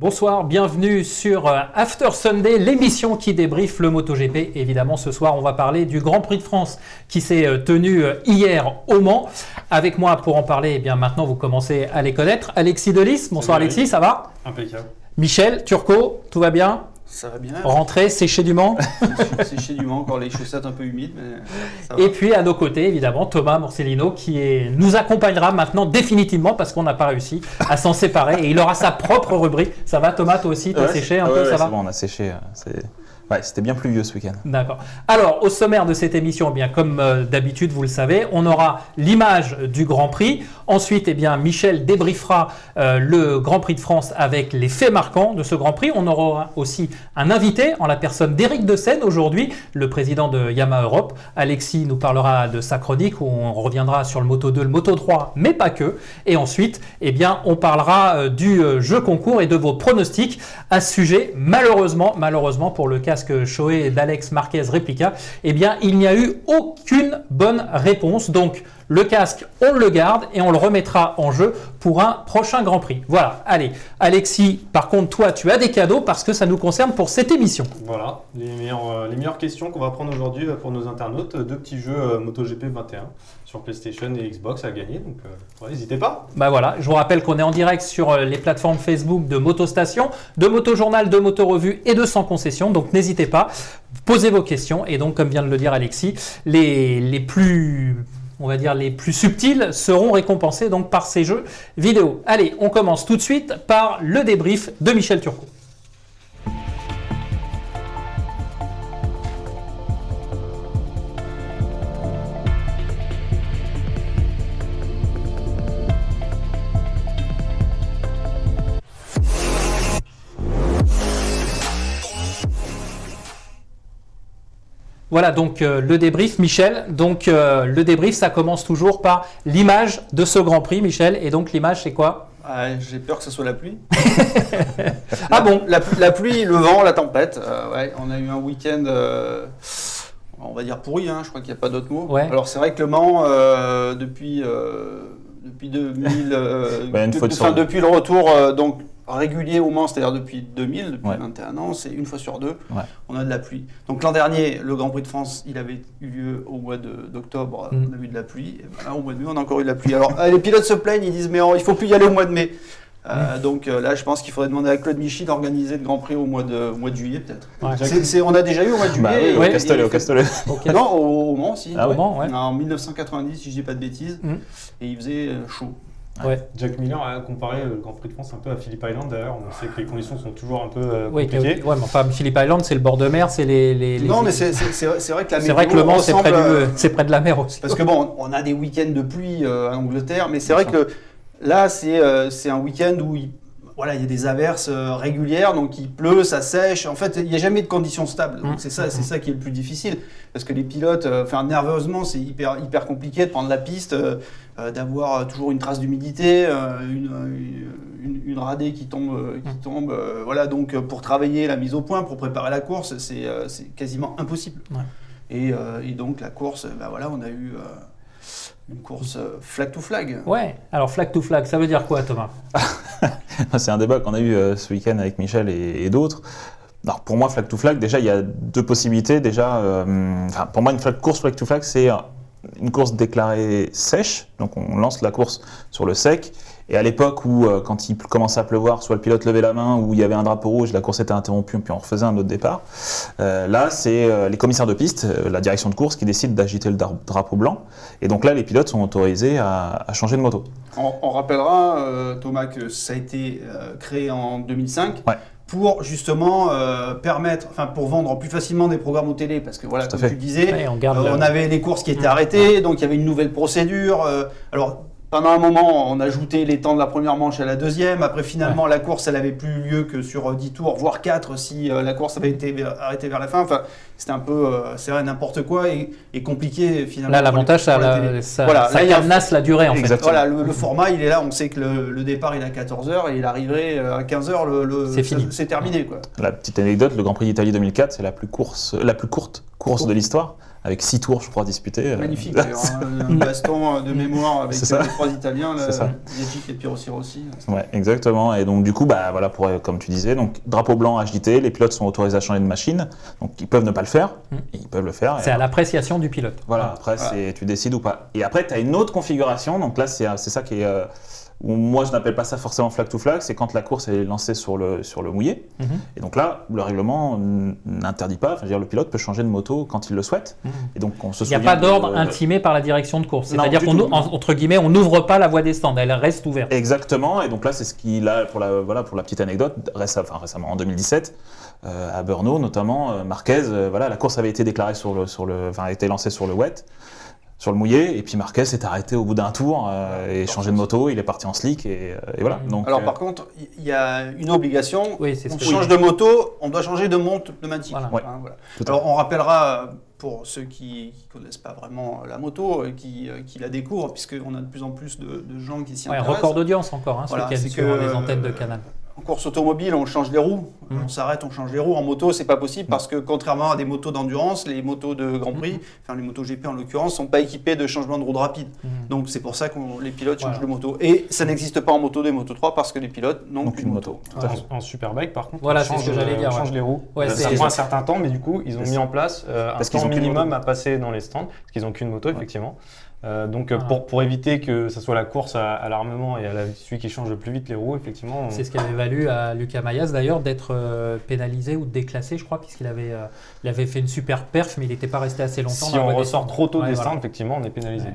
Bonsoir, bienvenue sur After Sunday, l'émission qui débriefe le MotoGP. Évidemment, ce soir, on va parler du Grand Prix de France qui s'est tenu hier au Mans. Avec moi pour en parler, eh bien maintenant vous commencez à les connaître. Alexis Delis, bonsoir Alexis, ça va? Impeccable. Michel Turcot, tout va bien? Ça va bien. Rentré, séché du Mans. Séché du Mans, encore les chaussettes un peu humides, mais ça va. Et puis à nos côtés, évidemment, Thomas Morcellino nous accompagnera maintenant définitivement parce qu'on n'a pas réussi à s'en séparer et il aura sa propre rubrique. Ça va Thomas, toi aussi, t'as séché un peu, ça va? C'est bon, on a séché. C'était bien pluvieux ce week-end. D'accord. Alors, au sommaire de cette émission, eh bien, comme d'habitude, vous le savez, on aura l'image du Grand Prix. Ensuite, eh bien, Michel débriefera le Grand Prix de France avec les faits marquants de ce Grand Prix. On aura aussi un invité en la personne d'Éric Deseine aujourd'hui, le président de Yamaha Europe. Alexis nous parlera de sa chronique où on reviendra sur le Moto 2, le Moto 3, mais pas que. Et ensuite, eh bien, on parlera du jeu concours et de vos pronostics à ce sujet. Malheureusement pour le casque Shoei d'Alex Marquez Replica, eh bien, il n'y a eu aucune bonne réponse. Donc, le casque, on le garde et on le remettra en jeu pour un prochain Grand Prix. Voilà, allez. Alexis, par contre, toi, tu as des cadeaux parce que ça nous concerne pour cette émission. Voilà, les meilleures questions qu'on va prendre aujourd'hui pour nos internautes. Deux petits jeux MotoGP 21 sur PlayStation et Xbox à gagner. Donc, n'hésitez pas. Bah voilà, je vous rappelle qu'on est en direct sur les plateformes Facebook de Motostation, de Motojournal, de Motorevue et de Sans Concession. Donc, n'hésitez pas, posez vos questions. Et donc, comme vient de le dire Alexis, les plus subtils seront récompensés donc par ces jeux vidéo. Allez, on commence tout de suite par le débrief de Michel Turcot. Voilà donc le débrief, Michel. Donc le débrief, ça commence toujours par l'image de ce Grand Prix, Michel. Et donc l'image, c'est quoi? J'ai peur que ce soit la pluie. Ah bon? La pluie, le vent, la tempête. Ouais, on a eu un week-end, on va dire pourri, hein, je crois qu'il n'y a pas d'autre mot. Ouais. Alors c'est vrai que le Mans, depuis 2000, depuis le retour donc régulier au Mans, c'est-à-dire depuis 2000, depuis 21 ans, c'est une fois sur deux, on a de la pluie. Donc l'an dernier, le Grand Prix de France, il avait eu lieu au mois d'octobre, on a eu de la pluie. Et ben là, au mois de mai, on a encore eu de la pluie. Alors les pilotes se plaignent, ils disent mais il faut plus y aller au mois de mai. Donc là, je pense qu'il faudrait demander à Claude Michy d'organiser le Grand Prix au mois de juillet peut-être. Ouais. On a déjà eu au mois de juillet. Au Castellet. Okay. Non, au Mans aussi. Ah, au Mans, ouais. En 1990, si je dis pas de bêtises, et il faisait chaud. Ouais. Jack Miller a comparé le Grand Prix de France un peu à Phillip Island d'ailleurs. On sait que les conditions sont toujours un peu compliquées. Oui, mais enfin, Phillip Island, c'est le bord de mer, c'est les. Non, mais c'est vrai que la météo. C'est vrai que le Mans, c'est près de la mer aussi. Parce que bon, on a des week-ends de pluie en Angleterre, mais c'est vrai que là, c'est un week-end où il y a des averses régulières, donc il pleut, ça sèche. En fait, il n'y a jamais de conditions stables. Donc c'est ça qui est le plus difficile. Parce que les pilotes, nerveusement, c'est hyper compliqué de prendre la piste, d'avoir toujours une trace d'humidité, une radée qui tombe. Voilà, donc pour travailler la mise au point, pour préparer la course, c'est quasiment impossible. Ouais. Et donc la course, on a eu une course flag to flag. Ouais, alors flag to flag, ça veut dire quoi, Thomas? C'est un débat qu'on a eu ce week-end avec Michel et d'autres. Alors pour moi, flag to flag, déjà, il y a deux possibilités. Pour moi, course flag to flag, c'est une course déclarée sèche. Donc on lance la course sur le sec. Et à l'époque où, quand il commençait à pleuvoir, soit le pilote levait la main, ou il y avait un drapeau rouge, la course était interrompue, puis on refaisait un autre départ. Là, c'est les commissaires de piste, la direction de course, qui décident d'agiter le drapeau blanc. Et donc là, les pilotes sont autorisés à changer de moto. On rappellera, Thomas, que ça a été créé en 2005. Ouais. Pour justement pour vendre plus facilement des programmes au télé, parce que voilà, comme tu disais, on avait les courses qui étaient arrêtées, donc il y avait une nouvelle procédure. Pendant un moment, on ajoutait les temps de la première manche à la deuxième. Après, finalement, la course, elle avait plus lieu que sur 10 tours, voire 4 si la course avait été arrêtée vers la fin. Enfin, c'était un peu, c'est vrai, n'importe quoi et compliqué finalement. Là, l'avantage, ça cadenasse la durée en fait. Voilà, le format, il est là. On sait que le départ, il est à 14h et il arriverait à 15h. C'est fini. C'est terminé, quoi. La petite anecdote, le Grand Prix d'Italie 2004, c'est la plus courte course de l'histoire. avec 6 tours, je crois, disputés. Magnifique d'ailleurs, un baston de mémoire avec C'est ça. les 3 Italiens, C'est ça. Yajic et Pirossi Rossi. Ouais, exactement. Et donc du coup, bah voilà, comme tu disais, donc drapeau blanc HJT, les pilotes sont autorisés à changer de machine, donc ils peuvent ne pas le faire, et ils peuvent le faire. C'est à l'appréciation du pilote. Voilà, après tu décides ou pas. Et après, tu as une autre configuration, donc là c'est ça qui est où moi je n'appelle pas ça forcément flag to flag, c'est quand la course est lancée sur le mouillé. Et donc là, le règlement n'interdit pas, le pilote peut changer de moto quand il le souhaite. Et donc on se Il n'y a souvient pas d'ordre intimé par la direction de course. Non, C'est-à-dire du qu'on tout. entre guillemets, on n'ouvre pas la voie des stands, elle reste ouverte. Exactement, et donc là c'est ce qu'il a pour la petite anecdote, récemment en 2017, à Brno notamment, Marquez, la course avait été déclarée a été lancée sur le wet, sur le mouillé, et puis Marquez s'est arrêté au bout d'un tour et changé de moto, il est parti en slick et voilà. Donc, Alors par contre, il y a une obligation, Oui, c'est ce on que change de moto, on doit changer de monte pneumatique. Voilà. Ouais. Voilà. Tout à Alors on rappellera, pour ceux qui ne connaissent pas vraiment la moto, qui la découvrent, puisqu'on a de plus en plus de gens qui s'y intéressent. Record d'audience encore, ce Voilà, week-end c'est sur que, les antennes de Canal. En course automobile, on change les roues, on s'arrête, on change les roues. En moto, c'est pas possible parce que contrairement à des motos d'endurance, les motos de Grand Prix, les motos GP en l'occurrence, sont pas équipées de changement de roue rapide. Donc c'est pour ça que les pilotes changent de moto. Et ça n'existe pas en moto 2 et moto 3 parce que les pilotes n'ont plus de moto. En Superbike, par contre, Voilà, on c'est ce change, que j'allais dire, on change les roues. Ouais, Ça prend un certain temps, mais du coup, ils ont mis en place un qu'ils temps ont qu'une minimum moto. à passer dans les stands, parce qu'ils n'ont qu'une moto, effectivement. Pour éviter que ça soit la course à l'armement et à celui qui change le plus vite les roues, effectivement. C'est ce qui avait valu à Lucas Mayas d'ailleurs d'être pénalisé ou déclassé, je crois, puisqu'il avait fait une super perf, mais il n'était pas resté assez longtemps. Si dans la on voie des ressort stands. trop tôt des Voilà. stands, effectivement, on est pénalisé. Ouais.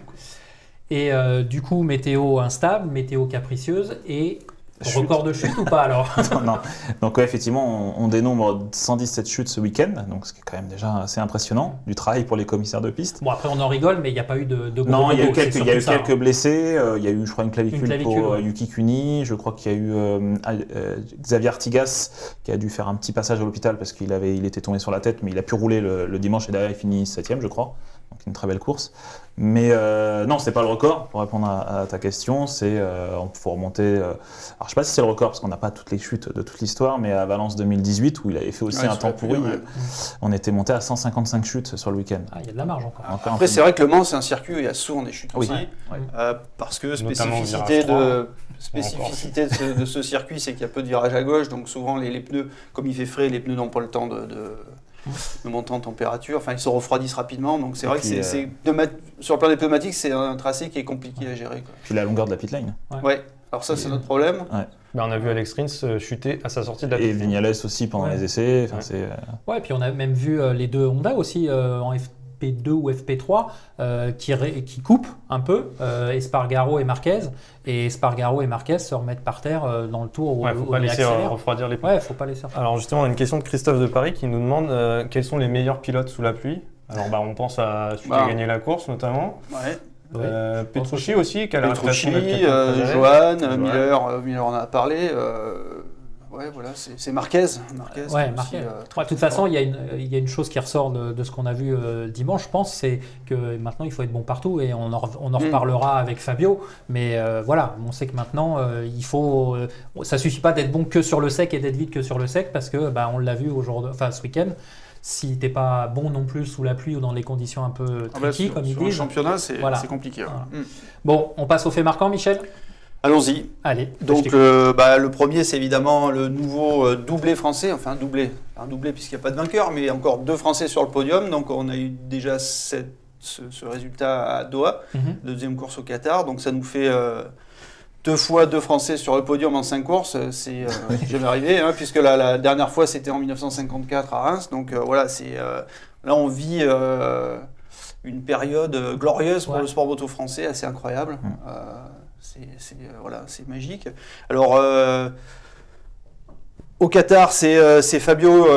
Et du coup, météo instable, météo capricieuse et Chute. record de chute ou pas alors? non. Donc effectivement, on dénombre 117 chutes ce week-end, donc ce qui est quand même déjà assez impressionnant, du travail pour les commissaires de piste. Bon, après on en rigole, mais il n'y a pas eu de gros Non, il y a eu logos, c'est quelques surtout ça, quelques blessés, il y a eu je crois une clavicule pour ouais. Yuki Kuni, je crois qu'il y a eu Xavier Artigas qui a dû faire un petit passage à l'hôpital parce qu'il était tombé sur la tête, mais il a pu rouler le dimanche et derrière il finit 7ème je crois. Donc une très belle course. Mais non, c'est pas le record, pour répondre à ta question. Il faut remonter. Alors je sais pas si c'est le record, parce qu'on n'a pas toutes les chutes de toute l'histoire, mais à Valence 2018, où il avait fait aussi un temps pourri, on était monté à 155 chutes sur le week-end. Ah, il y a de la marge encore. Après, c'est vrai que Le Mans, c'est un circuit où il y a souvent des chutes aussi. Ouais. Parce que Notamment au spécificité virage de ce circuit, c'est qu'il y a peu de virages à gauche, donc souvent les pneus, comme il fait frais, les pneus n'ont pas le temps de monter en température, ils se refroidissent rapidement, donc c'est vrai que sur le plan des pneumatiques, c'est un tracé qui est compliqué à gérer. Puis la longueur de la pit lane. Ouais. Alors ça, c'est notre problème. On a vu Alex Rins chuter à sa sortie de la Et piste. Vignales aussi pendant les essais. Ouais, puis on a même vu les deux Honda aussi en FP2 ou FP3 qui coupent un peu, Espargaro et Marquez. Et Espargaro et Marquez se remettent par terre dans le tour où faut pas laisser refroidir les pneus. Ouais, faut pas laisser. Alors justement, on a une question de Christophe de Paris qui nous demande quels sont les meilleurs pilotes sous la pluie. Alors on pense à celui qui a gagné la course notamment. Ouais. Petrucci aussi, qui a la Petrucci, réputation d'être quelqu'un de très Johan, Miller en a parlé. Ouais, voilà, c'est Marquez. Ouais, Marquez. De toute façon, il y a une chose qui ressort de ce qu'on a vu dimanche, je pense, c'est que maintenant il faut être bon partout et on en reparlera avec Fabio. Mais voilà, on sait que maintenant il faut. Ça suffit pas d'être bon que sur le sec et d'être vite que sur le sec parce que on l'a vu ce week-end. Si t'es pas bon non plus sous la pluie ou dans les conditions un peu tricky, comme ils disent. Le championnat, c'est compliqué. Voilà. Bon, on passe au fait marquant, Michel. Allons-y. Allez. Donc le premier, c'est évidemment le nouveau doublé français, enfin doublé puisqu'il n'y a pas de vainqueur, mais encore 2 Français sur le podium. Donc on a eu déjà ce résultat à Doha, deuxième course au Qatar. Donc ça nous fait 2 fois 2 Français sur le podium en 5 courses. C'est jamais arrivé, puisque la dernière fois c'était en 1954 à Reims. Donc voilà, là on vit une période glorieuse pour le sport moto français, assez incroyable. C'est magique. Alors au Qatar, c'est Fabio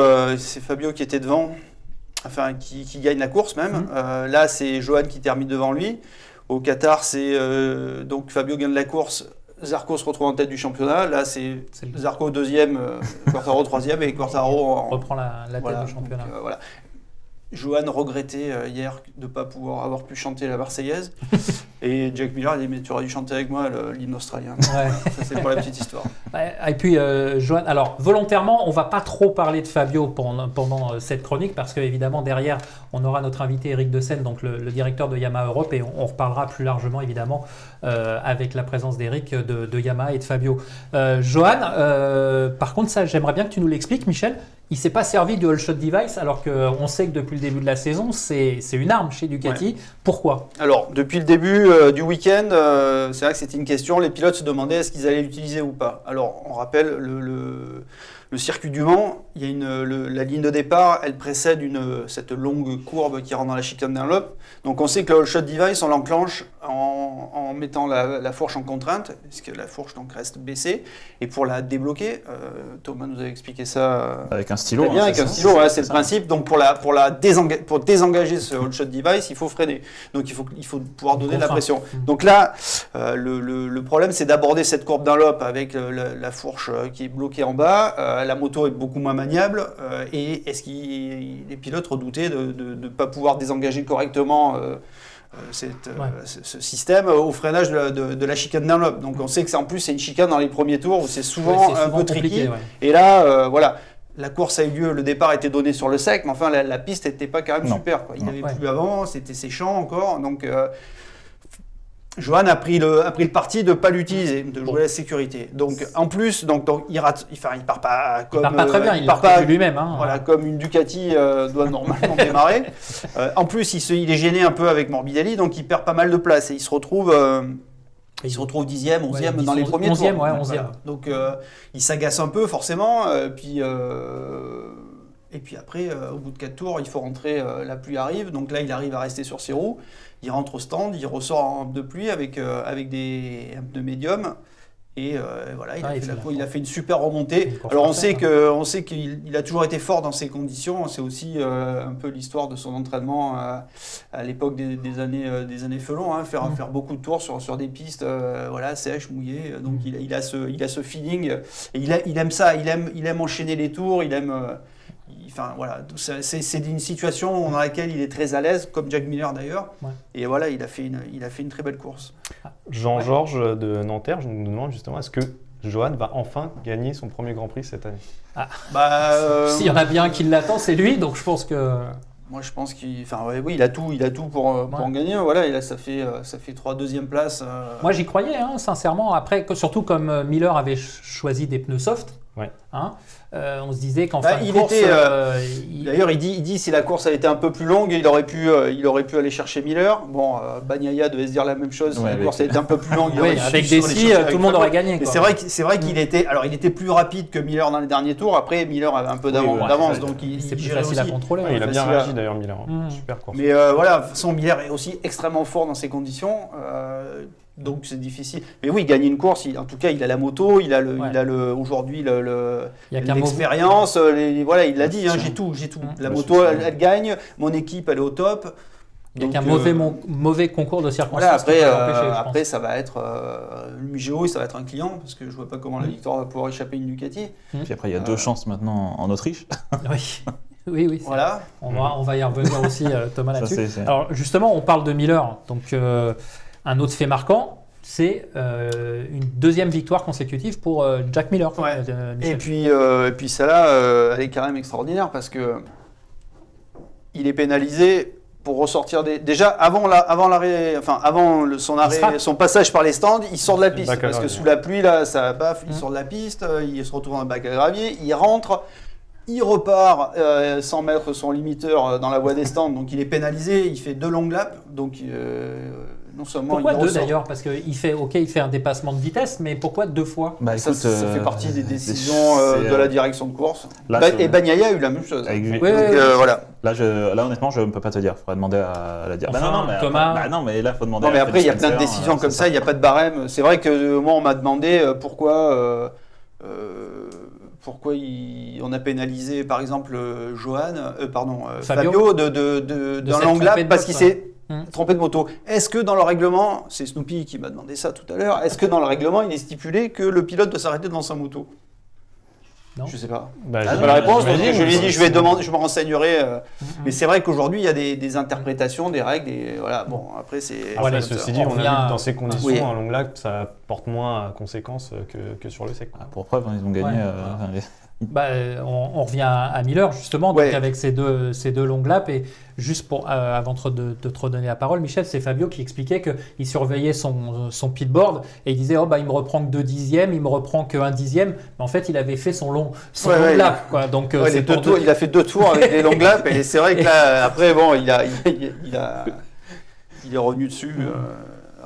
qui était devant, qui gagne la course même. Là, c'est Johan qui termine devant lui. Au Qatar, c'est donc Fabio gagne la course. Zarco se retrouve en tête du championnat. Là, c'est Zarco deuxième, Quartaro troisième et Quartaro reprend la tête du championnat. Donc, voilà. Johan regrettait hier de ne pas pouvoir avoir pu chanter la Marseillaise. Et Jack Miller a dit mais tu aurais dû chanter avec moi l'hymne australien. Ouais. Ça c'est pour la petite histoire. Ouais, et puis, Johan, alors volontairement, on ne va pas trop parler de Fabio pendant cette chronique parce qu'évidemment, derrière, on aura notre invité Eric Dessen, donc le directeur de Yamaha Europe, et on reparlera plus largement, évidemment, avec la présence d'Eric, de Yamaha et de Fabio. Johan, par contre, ça, j'aimerais bien que tu nous l'expliques, Michel. Il ne s'est pas servi du All Shot Device alors qu'on sait que depuis le début de la saison, c'est une arme chez Ducati. Ouais. Pourquoi ? Alors, depuis le début du week-end, c'est vrai que c'était une question. Les pilotes se demandaient est-ce qu'ils allaient l'utiliser ou pas. Alors, on rappelle le circuit du Mans. Il y a la ligne de départ, elle précède cette longue courbe qui rentre dans la chicane Dunlop. Donc, on sait que le All Shot Device, on l'enclenche en mettant la fourche en contrainte, puisque la fourche donc reste baissée. Et pour la débloquer, Thomas nous avait expliqué ça. Avec un stylo. Bien, avec un stylo, c'est le principe. Donc pour désengager ce All Shot Device, il faut freiner. Donc il faut pouvoir donner de la pression. Donc là, le problème, c'est d'aborder cette courbe Dunlop avec la fourche qui est bloquée en bas. La moto est beaucoup moins maniable. Et est-ce que les pilotes redoutaient de ne pas pouvoir désengager correctement ce système au freinage de la chicane Dunlop. Donc on sait que en plus c'est une chicane dans les premiers tours où c'est souvent un peu tricky. Ouais. Et là, voilà, la course a eu lieu, le départ était donné sur le sec, mais enfin la piste n'était pas quand même super. Quoi. Il n'y avait plus avant, c'était séchant encore. Donc Johan a pris le parti de ne pas l'utiliser, de jouer la sécurité. Donc en plus, il part pas comme il part pas très bien, il part pas lui-même. Hein. Voilà, comme une Ducati doit normalement démarrer. En plus, il est gêné un peu avec Morbidelli, donc il perd pas mal de place et il se retrouve 10e, 11e dans les premiers tours. 11e, ouais, 11e. Voilà. Donc il s'agace un peu forcément, et puis après, au bout de 4 tours, il faut rentrer, la pluie arrive, donc là il arrive à rester sur ses roues. Il rentre au stand, il ressort en hampe de pluie avec des hampes de médium. Et voilà, il a fait une super remontée. Alors on sait qu'il a toujours été fort dans ces conditions. C'est aussi un peu l'histoire de son entraînement à l'époque des années Felon, hein, faire beaucoup de tours sur des pistes sèches, mouillées. Donc il a ce feeling. Et il aime ça. Il aime enchaîner les tours. Il aime. C'est une situation dans laquelle il est très à l'aise, comme Jack Miller d'ailleurs. Ouais. Et voilà, il a fait une très belle course. Jean-Georges de Nanterre, je nous demande justement, est-ce que Johan va enfin gagner son premier Grand Prix cette année ? S'il y en a bien qui l'attend, c'est lui, donc je pense que... Moi, je pense qu'il a tout pour en gagner. Voilà, et là, ça fait 3 deuxième places. Moi, j'y croyais, hein, sincèrement. Après, surtout comme Miller avait choisi des pneus soft. Ouais. Hein, on se disait qu'en fin de course... D'ailleurs, il dit si la course avait été un peu plus longue, il aurait pu aller chercher Miller. Bon, Bagnaia devait se dire la même chose. Si la course avait été un peu plus longue, avec des scies, tout le monde aurait gagné. C'est vrai qu'il était plus rapide que Miller dans les derniers tours. Après, Miller avait un peu d'avance, donc c'est plus facile à contrôler. Il a bien réagi d'ailleurs, Miller. Super course. Mais voilà, de toute façon, Miller est aussi extrêmement fort dans ces conditions. Donc c'est difficile. Mais oui, gagner une course, en tout cas, il a la moto, il a aujourd'hui l'expérience. Il l'a dit, hein, j'ai tout. La moto, elle gagne. Mon équipe, elle est au top. Il n'y a qu'un mauvais concours de circonstances. Voilà, après ça va être le Mugello et ça va être un client, parce que je ne vois pas comment la victoire va pouvoir échapper à une Ducati. Puis après, il y a 2 chances maintenant en Autriche. Oui. Voilà. On va y revenir aussi, Thomas, là-dessus. Alors justement, on parle de Miller. Donc un autre fait marquant, c'est une 2e victoire consécutive pour Jack Miller. Ouais. Et puis celle-là, elle est quand même extraordinaire parce que il est pénalisé pour ressortir déjà avant son passage par les stands, il sort de la piste parce que sous la pluie là, ça baffe, il sort de la piste, il se retrouve dans le bac à gravier, il rentre. Il repart sans mettre son limiteur dans la voie des stands, donc il est pénalisé, il fait 2 longues laps, donc non seulement pourquoi 2 d'ailleurs ? Parce qu'il fait un dépassement de vitesse, mais pourquoi 2 fois ? Ça fait partie des décisions de la direction de course. Et Bagnaia a eu la même chose. Voilà. Là, honnêtement, je ne peux pas te dire. Il faudrait demander à la direction. Thomas. Mais là, il faut demander. Non, mais après, il y a plein de décisions comme ça, il n'y a pas de barème. C'est vrai que moi, on m'a demandé pourquoi on a pénalisé, par exemple, Fabio d'un long lap parce qu'il s'est trompé de moto. Est-ce que dans le règlement, c'est Snoopy qui m'a demandé ça tout à l'heure, est-ce que dans le règlement, il est stipulé que le pilote doit s'arrêter devant sa moto ? Non. Je sais pas. Bah, Ah j'ai non, pas la réponse. je lui ai dit, je vais c'est- demander, je me renseignerai. Mais c'est vrai qu'aujourd'hui, il y a des interprétations, des règles. Voilà, bon, après, c'est. Après, c'est comme ceci ça. dit, on a vu revient- que dans ces conditions, Oui. un long lac, ça porte moins à conséquence que sur le sec. Ah, pour preuve, ils ont gagné. Ouais. enfin, On revient à Miller justement, donc Ouais. avec ces deux longues lappes. Et juste pour, avant de te redonner la parole, Michel, c'est Fabio qui expliquait qu'il surveillait son pitboard et il disait il me reprend que 2 dixièmes, il me reprend que 1 dixième. Mais en fait, il avait fait son long Ouais, lap, quoi. Donc, Ouais, c'est les deux pour tours, il a fait 2 tours avec les longues lappes. Et c'est vrai que là, après, bon, il est revenu dessus.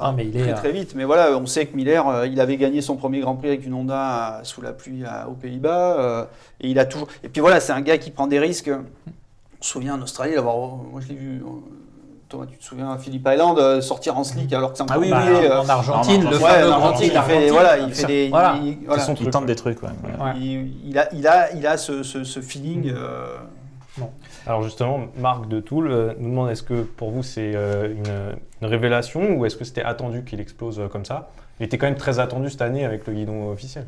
Ah, mais il est, très très vite. Mais voilà, on sait que Miller, il avait gagné son premier Grand Prix avec une Honda sous la pluie aux Pays-Bas. Et il a toujours. Et puis voilà, c'est un gars qui prend des risques. On se souvient en Australie, moi je l'ai vu. Thomas, tu te souviens, Phillip Island slick alors que c'est encore Ah oui, mouillé, en Argentine, en le ouais, fameux en Grand Argentine, Prix d'Argentine. il fait des. Voilà. Voilà. son il truc, tente ouais. des trucs, ouais. Ouais. Il a ce feeling. Alors justement, Marc de Toul nous demande est-ce que pour vous c'est une révélation ou est-ce que c'était attendu qu'il explose comme ça? Il était quand même très attendu cette année avec le guidon officiel.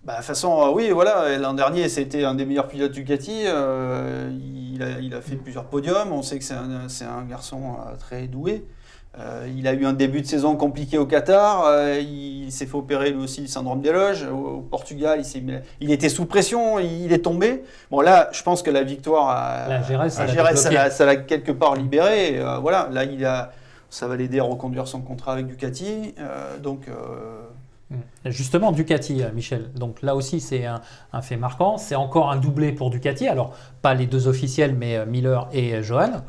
Bah, de toute façon, oui, voilà, l'an dernier, c'était un des meilleurs pilotes Ducati. Il a fait plusieurs podiums. On sait que c'est un garçon très doué. Il a eu un début de saison compliqué au Qatar. Il s'est fait opérer lui aussi le syndrome des loges. Au Portugal, il était sous pression. Il est tombé. Bon, là, je pense que la victoire à Jerez, ça l'a Jerez, débloqué. ça l'a quelque part libéré. Et, voilà, là, ça va l'aider à reconduire son contrat avec Ducati. Justement, Ducati, Michel. Donc là aussi, c'est un fait marquant. C'est encore un doublé pour Ducati. Alors, pas les deux officiels, mais Miller et Johan.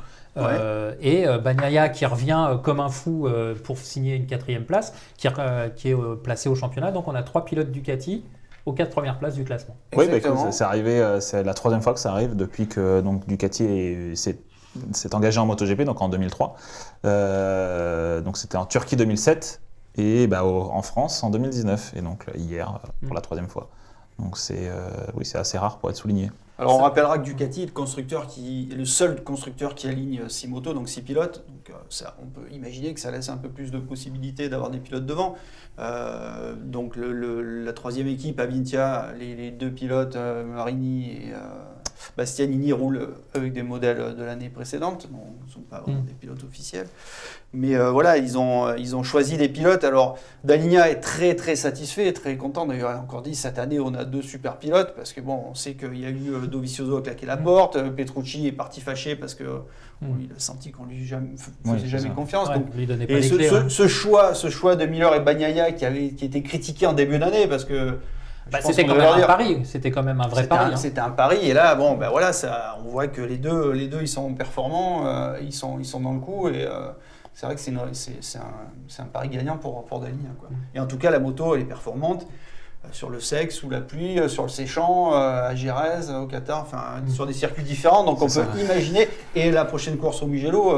Et Bagnaia qui revient comme un fou pour signer une 4e place, qui est placé au championnat. Donc on a 3 pilotes Ducati aux 4 premières places du classement. Oui, bah, Exactement. c'est arrivé, c'est la 3e fois que ça arrive depuis que donc, Ducati s'est engagé en MotoGP, donc en 2003. Donc c'était en Turquie 2007 et en France en 2019. Et donc hier pour la 3e fois. Donc c'est assez rare pour être souligné. Alors on rappellera que Ducati est le seul constructeur qui aligne 6 motos, donc 6 pilotes. Donc on peut imaginer que ça laisse un peu plus de possibilités d'avoir des pilotes devant. Donc la 3e équipe, Avintia, les 2 pilotes, Marini et Bastianini, roulent avec des modèles de l'année précédente. Bon, ils ne sont pas vraiment des pilotes officiels. Mais voilà, ils ont choisi des pilotes. Alors, Dall'Igna est très très satisfait, très content. D'ailleurs, il a encore dit, cette année, on a 2 super pilotes, parce que bon, on sait qu'il y a eu Dovizioso a claqué la porte, Petrucci est parti fâché parce que il a senti qu'on lui faisait jamais confiance. Ouais, Donc, lui donnait pas et les clés, ouais. ce choix de Miller et Bagnaia qui était critiqué en début d'année, parce que C'était quand même un pari. C'était quand même un vrai pari. C'était un pari, et là, bon, ben voilà, on voit que les deux, ils sont performants, ils sont dans le coup, et c'est vrai que c'est un pari gagnant pour Dall'Igna, quoi. Et en tout cas, la moto, elle est performante sur le sec, sous la pluie, sur le séchant, à Jerez, au Qatar, enfin sur des circuits différents. Donc on peut imaginer. Et la prochaine course au Mugello,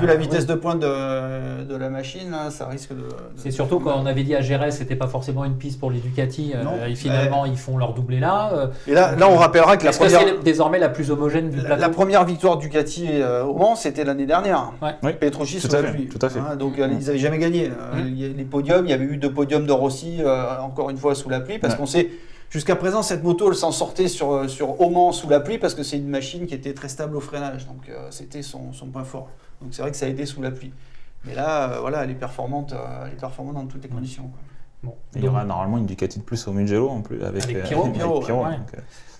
vu la vitesse de pointe de la machine, là, ça risque de. C'est surtout quand on avait dit à Jerez, c'était pas forcément une piste pour les Ducati. Et finalement, ils font leur doublé là. Et là, on rappellera que c'est désormais la plus homogène du plateau. La première victoire Ducati au Mans, c'était l'année dernière. Ouais. Oui. Petrucci sous la pluie. Tout à fait. Donc ils n'avaient jamais gagné. Les podiums, il y avait eu 2 podiums de Rossi, encore une fois sous la pluie, parce qu'on sait, jusqu'à présent, cette moto, elle s'en sortait sur au Mans sous la pluie, parce que c'est une machine qui était très stable au freinage. Donc c'était son point fort. Donc c'est vrai que ça a aidé sous la pluie. Mais là, voilà, elle est performante dans toutes les conditions, quoi. Bon. Il y aura normalement une Ducati de plus au Mugello en plus avec Pirot. Ouais.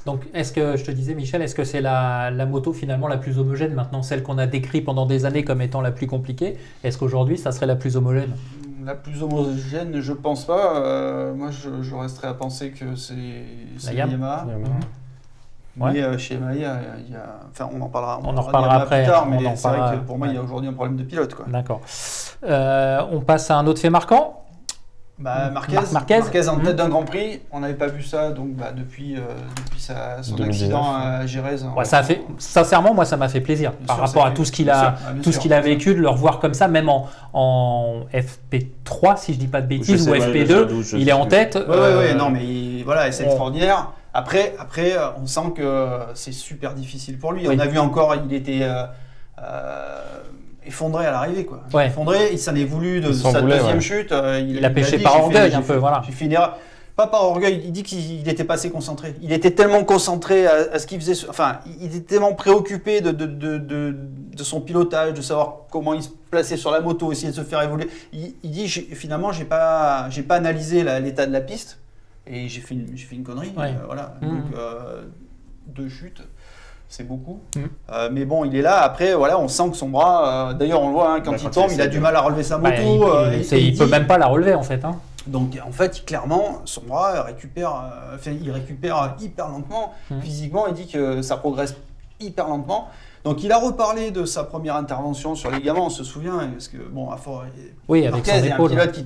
Donc, est-ce que, je te disais, Michel, est-ce que c'est la moto finalement la plus homogène maintenant, celle qu'on a décrite pendant des années comme étant la plus compliquée? Est-ce qu'aujourd'hui, ça serait la plus homogène? La plus homogène, je pense pas. Moi, je resterais à penser que c'est Yamaha. Mais chez Yamaha, il y a, enfin, on en parlera après, plus tard, mais c'est vrai que pour moi, il y a aujourd'hui un problème de pilote, quoi. D'accord. On passe à un autre fait marquant. Marquez en tête d'un Grand Prix, on n'avait pas vu ça donc depuis son 2019. accident à Jerez. Sincèrement, moi ça m'a fait plaisir par rapport à tout ce qu'il a vécu, de le revoir comme ça, même en FP3 si je dis pas de bêtises, ou FP2, il est en tête. Oui, non mais voilà, c'est extraordinaire. Après, on sent que c'est super difficile pour lui. On a vu encore, il était effondré à l'arrivée, quoi. Effondré, il s'en est voulu de sa deuxième chute. Il a pêché par orgueil un peu, voilà. J'ai fait une erreur. pas par orgueil, il dit qu'il n'était pas assez concentré. Il était tellement concentré à ce qu'il faisait, enfin, il était tellement préoccupé de son pilotage, de savoir comment il se plaçait sur la moto, essayer de se faire évoluer. Il dit finalement, j'ai pas analysé l'état de la piste et j'ai fait une connerie. Ouais. Voilà. Donc 2 chutes. C'est beaucoup. Mais bon, il est là. Après, voilà, on sent que son bras... D'ailleurs, on le voit, hein, quand il tombe, il a du mal à relever sa moto. Il peut même pas la relever, en fait. Hein. Donc, en fait, clairement, son bras récupère hyper lentement. Physiquement, il dit que ça progresse hyper lentement. Donc, il a reparlé de sa première intervention sur les ligaments, on se souvient. Parce que, bon, avec son épaule. Il y a un pilote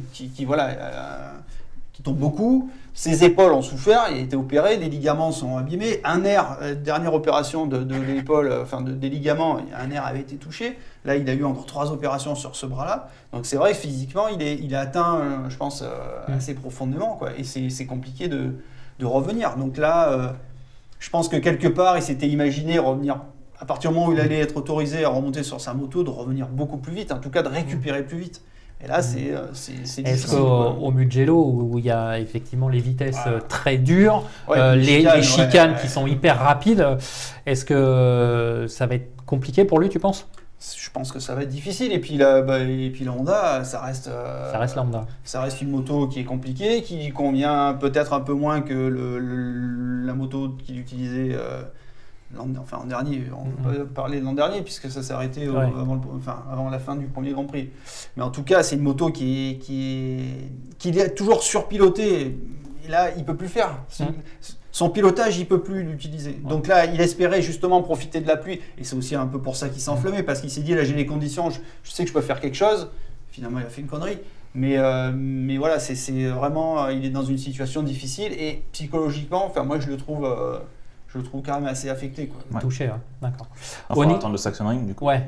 qui tombe beaucoup. Ses épaules ont souffert, il a été opéré, les ligaments sont abîmés. Un nerf, dernière opération de l'épaule, des ligaments, un nerf avait été touché. Là, il a eu encore 3 opérations sur ce bras-là. Donc c'est vrai que physiquement, il a atteint, je pense, assez profondément, quoi. Et c'est compliqué de revenir. Donc là, je pense que quelque part, il s'était imaginé revenir, à partir du moment où il allait être autorisé à remonter sur sa moto, de revenir beaucoup plus vite, en tout cas de récupérer plus vite. Et là, c'est difficile. Est-ce qu'au Mugello, où il y a effectivement les vitesses très dures, les chicanes qui sont hyper rapides, est-ce que ça va être compliqué pour lui, tu penses ? Je pense que ça va être difficile. Et puis la Honda, ça reste la Honda. Ça reste une moto qui est compliquée, qui convient peut-être un peu moins que la moto qu'il utilisait l'an dernier. On peut parler de l'an dernier puisque ça s'est arrêté avant la fin du premier Grand Prix. Mais en tout cas, c'est une moto qui est toujours surpilotée. Et là, il peut plus le faire. Son pilotage, il peut plus l'utiliser. Donc là, il espérait justement profiter de la pluie. Et c'est aussi un peu pour ça qu'il s'est enflammé, parce qu'il s'est dit, là, j'ai les conditions, je sais que je peux faire quelque chose. Finalement, il a fait une connerie. Mais voilà, c'est vraiment, il est dans une situation difficile. Et psychologiquement, enfin, moi, je le trouve quand même assez affecté, quoi. Touché, d'accord. Il faudra attendre le Sachsenring, du coup. Ouais.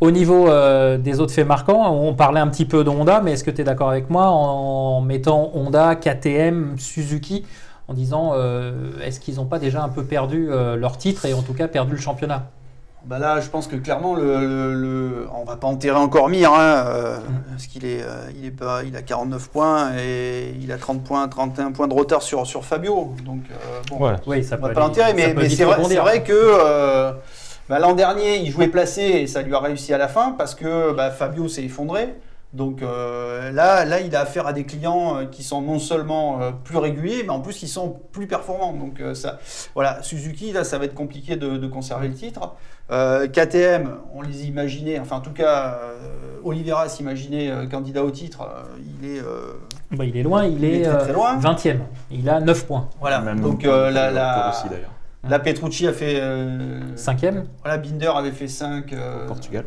Au niveau des autres faits marquants, on parlait un petit peu de Honda, mais est-ce que tu es d'accord avec moi en mettant Honda, KTM, Suzuki, en disant est-ce qu'ils n'ont pas déjà un peu perdu leur titre et en tout cas perdu le championnat ? Bah là, je pense que clairement, on va pas enterrer encore Mir, parce qu'il il a 49 points et il a 31 points de retard sur Fabio. Donc oui, ça on va pas l'enterrer, mais c'est vrai que l'an dernier, il jouait placé et ça lui a réussi à la fin parce que Fabio s'est effondré. Donc là, il a affaire à des clients qui sont non seulement plus réguliers, mais en plus qui sont plus performants. Donc Suzuki, là, ça va être compliqué de conserver le titre. KTM, on les imaginait, enfin en tout cas, Oliveira s'imaginait candidat au titre. Il est loin, il est très, très loin. 20e. Il a 9 points. Voilà. Même donc aussi, d'ailleurs. La Petrucci a fait 5e. Voilà, Binder avait fait 5 au Portugal.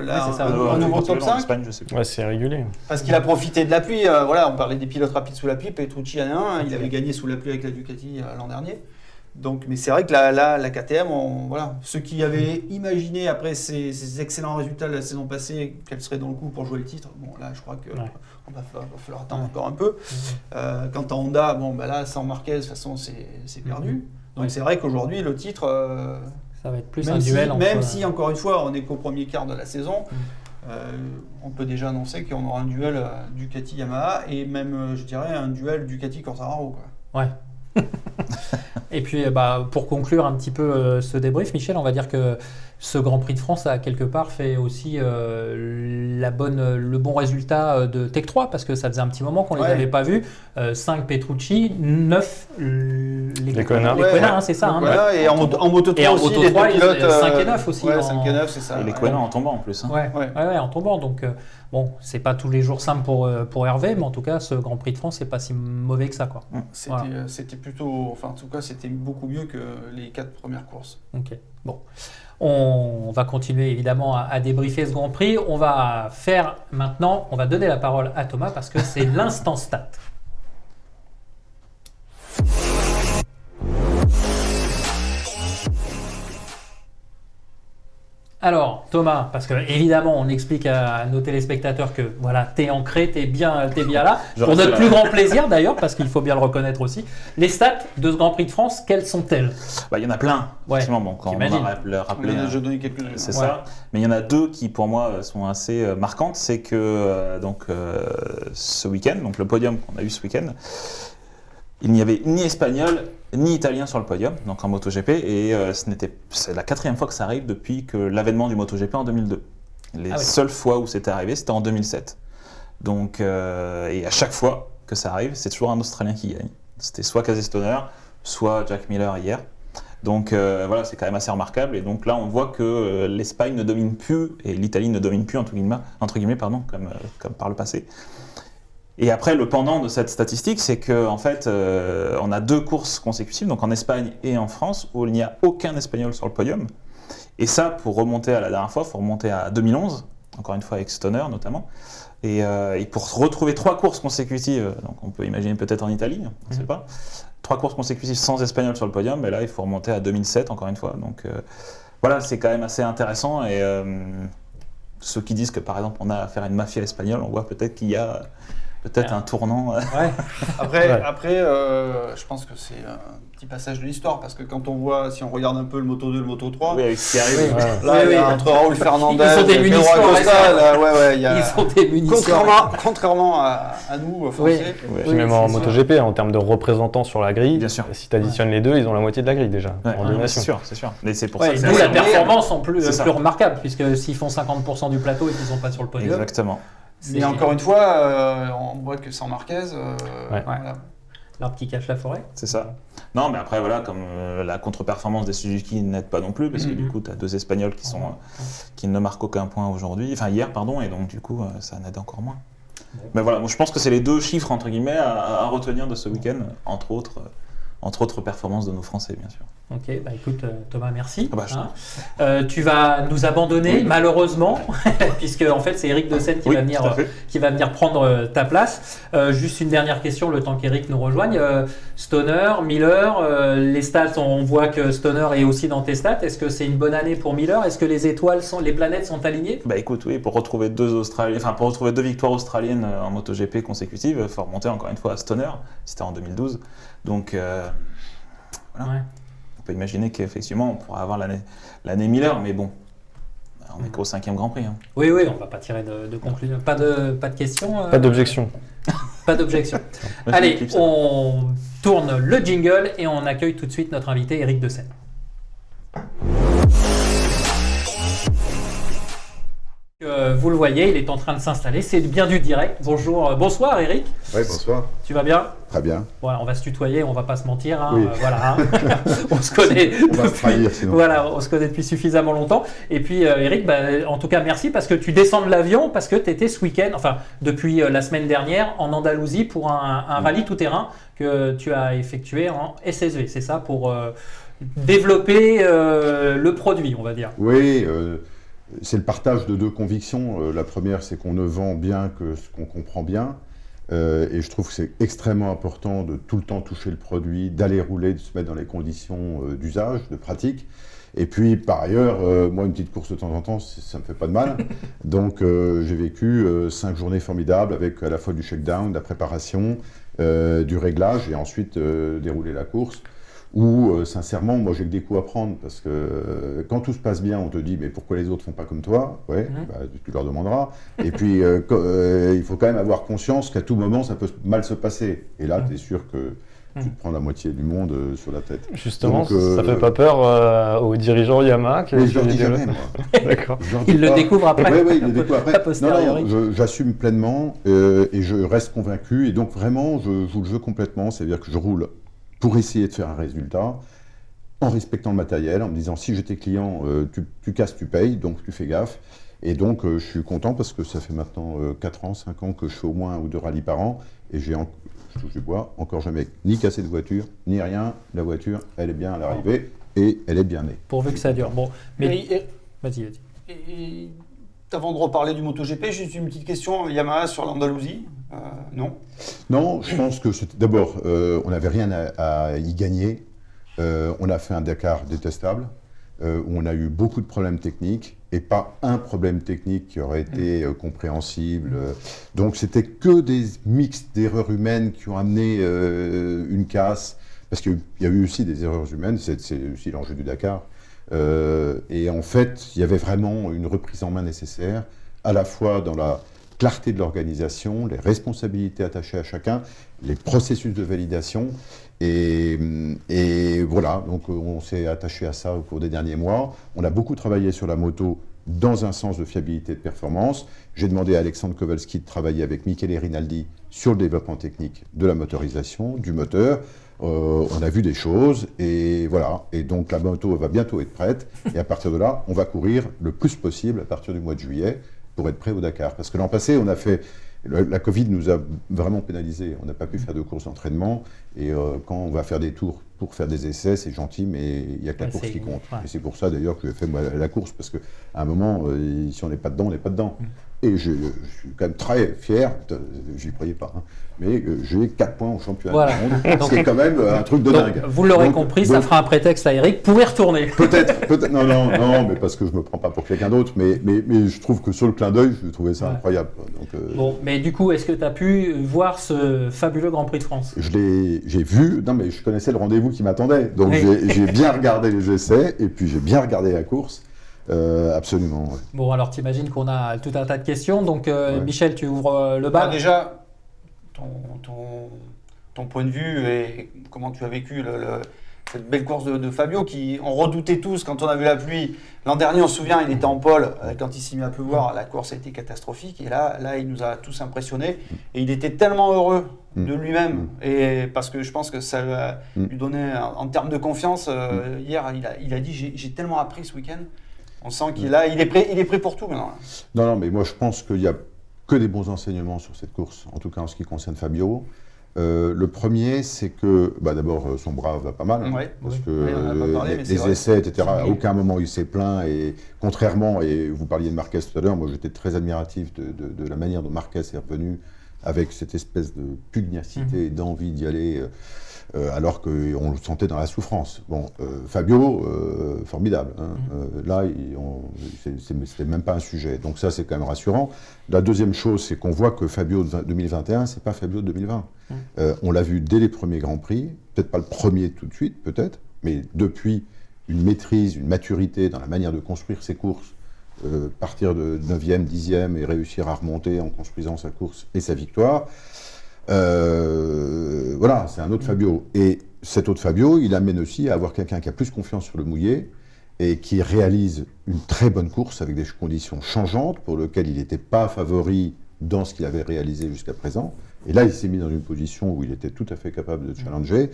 Là, c'est ça. un nouveau top 5. En Espagne, je sais plus. Ouais, c'est régulier. Parce qu'il a profité de la pluie. On parlait des pilotes rapides sous la pluie. Petrucci en a un. Il avait gagné sous la pluie avec la Ducati l'an dernier. Donc, mais c'est vrai que la KTM, ceux qui avaient imaginé après ces excellents résultats de la saison passée qu'elle serait dans le coup pour jouer le titre, bon là je crois que on va falloir attendre encore un peu. Quant à Honda, là sans Marquez, de toute façon c'est perdu. Donc c'est vrai qu'aujourd'hui le titre, ça va être plus un duel. Même si encore une fois on n'est qu'au premier quart de la saison, on peut déjà annoncer qu'on aura un duel Ducati-Yamaha et même je dirais un duel Ducati-Quartararo, quoi. Ouais. Et puis pour conclure un petit peu ce débrief, Michel, on va dire que ce Grand Prix de France a quelque part fait aussi le bon résultat de Tech 3 parce que ça faisait un petit moment qu'on ne les avait pas vus. 5 Petrucci, 9 les Quena, c'est ça. Et en Moto 3 aussi, les pilotes 5 et 9 aussi. 5 et 9, c'est ça. Et les Quena en tombant en plus. Ouais, en tombant. Donc c'est pas tous les jours simple pour Hervé, mais en tout cas, ce Grand Prix de France, c'est pas si mauvais que ça, quoi. C'était plutôt, en tout cas, c'était beaucoup mieux que les 4 premières courses. Ok, bon. On va continuer évidemment à débriefer ce Grand Prix. On va donner la parole à Thomas parce que c'est l'instant stat. Alors Thomas, parce que évidemment on explique à nos téléspectateurs que voilà, t'es ancré, t'es bien là, pour notre plus grand plaisir d'ailleurs, parce qu'il faut bien le reconnaître aussi. Les stats de ce Grand Prix de France, quelles sont-elles ? Il y en a plein, effectivement, quand on va rappeler, je donnais quelques-uns. C'est ça, mais il y en a 2 qui pour moi sont assez marquantes, c'est que ce week-end, donc le podium qu'on a eu ce week-end, il n'y avait ni espagnol ni italien sur le podium, donc en MotoGP, et c'est la 4e fois que ça arrive depuis que l'avènement du MotoGP en 2002. Les seules fois où c'était arrivé, c'était en 2007. Donc, et à chaque fois que ça arrive, c'est toujours un Australien qui gagne. C'était soit Casey Stoner, soit Jack Miller hier. Donc voilà, c'est quand même assez remarquable. Et donc là, on voit que l'Espagne ne domine plus et l'Italie ne domine plus, entre guillemets, comme par le passé. Et après, le pendant de cette statistique, c'est qu'en fait, on a 2 courses consécutives, donc en Espagne et en France, où il n'y a aucun Espagnol sur le podium. Et ça, pour remonter à la dernière fois, il faut remonter à 2011, encore une fois avec Stoner notamment. Et pour retrouver 3 courses consécutives, donc on peut imaginer peut-être en Italie, on ne sait pas, 3 courses consécutives sans Espagnol sur le podium, mais là, il faut remonter à 2007, encore une fois. Donc voilà, c'est quand même assez intéressant. Et ceux qui disent que, par exemple, on a affaire à une mafia espagnole, on voit peut-être qu'il y a un tournant. Ouais. Après, je pense que c'est un petit passage de l'histoire, parce que quand on voit, si on regarde un peu le Moto 2, le Moto 3, Oui, avec ce qui arrive. là, il y a entre Raúl Fernandez Ils ont des et Pedro munitions Acosta, là, il y a... Ils sont des munitions. Contrairement à nous, Français. Puis même en MotoGP, en termes de représentants sur la grille, Bien sûr. si tu additionnes les deux, ils ont la moitié de la grille déjà, en deux nations. C'est sûr. Mais c'est pour Ouais, ça que d'où c'est la performance en plus C'est ça. remarquable, puisque s'ils font 50% du plateau et qu'ils ne sont pas sur le podium. Exactement. Mais encore une fois, on voit que sans Marquez, voilà. L'arbre qui cache la forêt. C'est ça. Non, mais après, voilà, comme la contre-performance des Suzuki n'aide pas non plus, parce que du coup, tu as 2 Espagnols qui ne marquent aucun point hier, et donc du coup, ça n'aide encore moins. Mais voilà, moi, je pense que c'est les 2 chiffres, entre guillemets, à retenir de ce week-end, entre autres performances de nos Français, bien sûr. Ok, bah écoute Thomas, merci. Ah bah, tu vas nous abandonner, malheureusement, puisque en fait c'est Eric Dessen qui va venir prendre ta place. Juste une dernière question, le temps qu'Eric nous rejoigne. Stoner, Miller, les stats, on voit que Stoner est aussi dans tes stats. Est-ce que c'est une bonne année pour Miller? Est-ce que les planètes sont alignées? Bah écoute, oui, pour retrouver 2 victoires australiennes en MotoGP consécutives, il faut remonter encore une fois à Stoner, c'était en 2012. Donc voilà. Ouais. On peut imaginer qu'effectivement on pourra avoir l'année Miller, mais bon, on n'est qu'au 5e Grand Prix. Hein. Oui, on ne va pas tirer de conclusion. Pas de questions Pas d'objection. Pas d'objection. Allez, on tourne le jingle et on accueille tout de suite notre invité Eric Dessen. Vous le voyez, il est en train de s'installer, c'est bien du direct. Bonsoir Eric. Oui, bonsoir. Tu vas bien? Très bien. Voilà, on va se tutoyer, on va pas se mentir. Hein, Oui. voilà, hein. On se connaît. On va se trahir sinon. Voilà, on se connaît depuis suffisamment longtemps. Et puis Eric, en tout cas merci parce que tu descends de l'avion parce que tu étais ce week-end, enfin depuis la semaine dernière en Andalousie pour un rallye tout-terrain que tu as effectué en SSV, c'est ça, pour développer le produit, on va dire. Oui, c'est le partage de 2 convictions. La première, c'est qu'on ne vend bien que ce qu'on comprend bien. Et je trouve que c'est extrêmement important de tout le temps toucher le produit, d'aller rouler, de se mettre dans les conditions d'usage, de pratique. Et puis, par ailleurs, moi, une petite course de temps en temps, ça ne me fait pas de mal. Donc, j'ai vécu 5 journées formidables avec à la fois du shakedown, de la préparation, du réglage et ensuite dérouler la course. Où, sincèrement, moi, j'ai que des coups à prendre parce que quand tout se passe bien, on te dit « mais pourquoi les autres font pas comme toi ?» Ouais, tu leur demanderas. Et puis, il faut quand même avoir conscience qu'à tout moment, ça peut mal se passer. Et là, tu es sûr que tu te prends la moitié du monde sur la tête. Justement, ça fait pas peur aux dirigeants Yamaha Mais je leur dis jamais, moi. D'accord. Il le découvre après. Oui, il le découvre après. A posteriori. Non, j'assume pleinement et je reste convaincu. Et donc, vraiment, je joue le jeu complètement. C'est-à-dire que je roule pour essayer de faire un résultat, en respectant le matériel, en me disant si j'étais client, tu casses, tu payes, donc tu fais gaffe. Et donc je suis content parce que ça fait maintenant 4 ans, 5 ans que je fais au moins 1 ou 2 rallyes par an, et je touche du bois, encore jamais ni cassé de voiture, ni rien. La voiture, elle est bien à l'arrivée, et elle est bien née. Pourvu que ça dure. Bon, mais vas-y. Et avant de reparler du MotoGP, juste une petite question, Yamaha sur l'Andalousie, non? Non, je pense que d'abord, on n'avait rien à y gagner. On a fait un Dakar détestable, où on a eu beaucoup de problèmes techniques, et pas un problème technique qui aurait été compréhensible. Donc c'était que des mix d'erreurs humaines qui ont amené une casse, parce qu'il y a eu aussi des erreurs humaines, c'est aussi l'enjeu du Dakar. Et en fait, il y avait vraiment une reprise en main nécessaire, à la fois dans la clarté de l'organisation, les responsabilités attachées à chacun, les processus de validation. Et voilà, donc on s'est attaché à ça au cours des derniers mois. On a beaucoup travaillé sur la moto dans un sens de fiabilité et de performance. J'ai demandé à Alexandre Kowalski de travailler avec Michele Rinaldi sur le développement technique de la motorisation, du moteur. On a vu des choses et voilà. Et donc la moto va bientôt être prête. Et à partir de là, on va courir le plus possible à partir du mois de juillet pour être prêt au Dakar. Parce que l'an passé, on a fait... La Covid nous a vraiment pénalisés. On n'a pas pu faire de courses d'entraînement. Et quand on va faire des tours pour faire des essais, c'est gentil, mais il n'y a que la course qui compte. Ouais. Et c'est pour ça d'ailleurs que j'ai fait moi, la course, parce qu'à un moment, si on n'est pas dedans, on n'est pas dedans. Et je suis quand même très fier, j'y croyais pas, hein, mais j'ai 4 points au championnat du monde, ce qui est quand même un truc de dingue. Vous l'aurez compris, ça fera un prétexte à Eric pour y retourner. Peut-être, non, mais parce que je me prends pas pour quelqu'un d'autre, mais je trouve que sur le clin d'œil, je trouvais ça incroyable. Donc, Bon, mais du coup, est-ce que tu as pu voir ce fabuleux Grand Prix de France? J'ai vu, non mais je connaissais le rendez-vous qui m'attendait, donc j'ai bien regardé les essais, et puis j'ai bien regardé la course. Absolument. Ouais. Bon, alors t'imagines qu'on a tout un tas de questions. Donc, Michel, tu ouvres le bal. Déjà, ton point de vue et comment tu as vécu cette belle course de Fabio, on redoutait tous quand on a vu la pluie. L'an dernier, on se souvient, il était en pole. Quand il s'est mis à pleuvoir, la course a été catastrophique. Et là, il nous a tous impressionnés. Et il était tellement heureux de lui-même. Et parce que je pense que ça lui donnait, en termes de confiance, hier, il a dit j'ai tellement appris ce week-end. On sent qu'il est prêt pour tout maintenant. Non, mais moi je pense qu'il n'y a que des bons enseignements sur cette course, en tout cas en ce qui concerne Fabio. Le premier, c'est que d'abord son bras va pas mal, parce que les essais, etc., à aucun moment il s'est plaint, et contrairement, et vous parliez de Marquez tout à l'heure, moi j'étais très admiratif de la manière dont Marquez est revenu avec cette espèce de pugnacité et d'envie d'y aller. Alors qu'on le sentait dans la souffrance. Bon, Fabio, formidable. Hein. Là, c'était même pas un sujet. Donc ça, c'est quand même rassurant. La deuxième chose, c'est qu'on voit que Fabio de 2021, c'est pas Fabio de 2020. On l'a vu dès les premiers Grands Prix, peut-être pas le premier tout de suite, peut-être, mais depuis une maîtrise, une maturité dans la manière de construire ses courses, partir de 9e, 10e et réussir à remonter en construisant sa course et sa victoire. Voilà, c'est un autre Fabio. Et cet autre Fabio, il amène aussi à avoir quelqu'un qui a plus confiance sur le mouillé et qui réalise une très bonne course avec des conditions changeantes pour lesquelles il n'était pas favori dans ce qu'il avait réalisé jusqu'à présent. Et là, il s'est mis dans une position où il était tout à fait capable de challenger.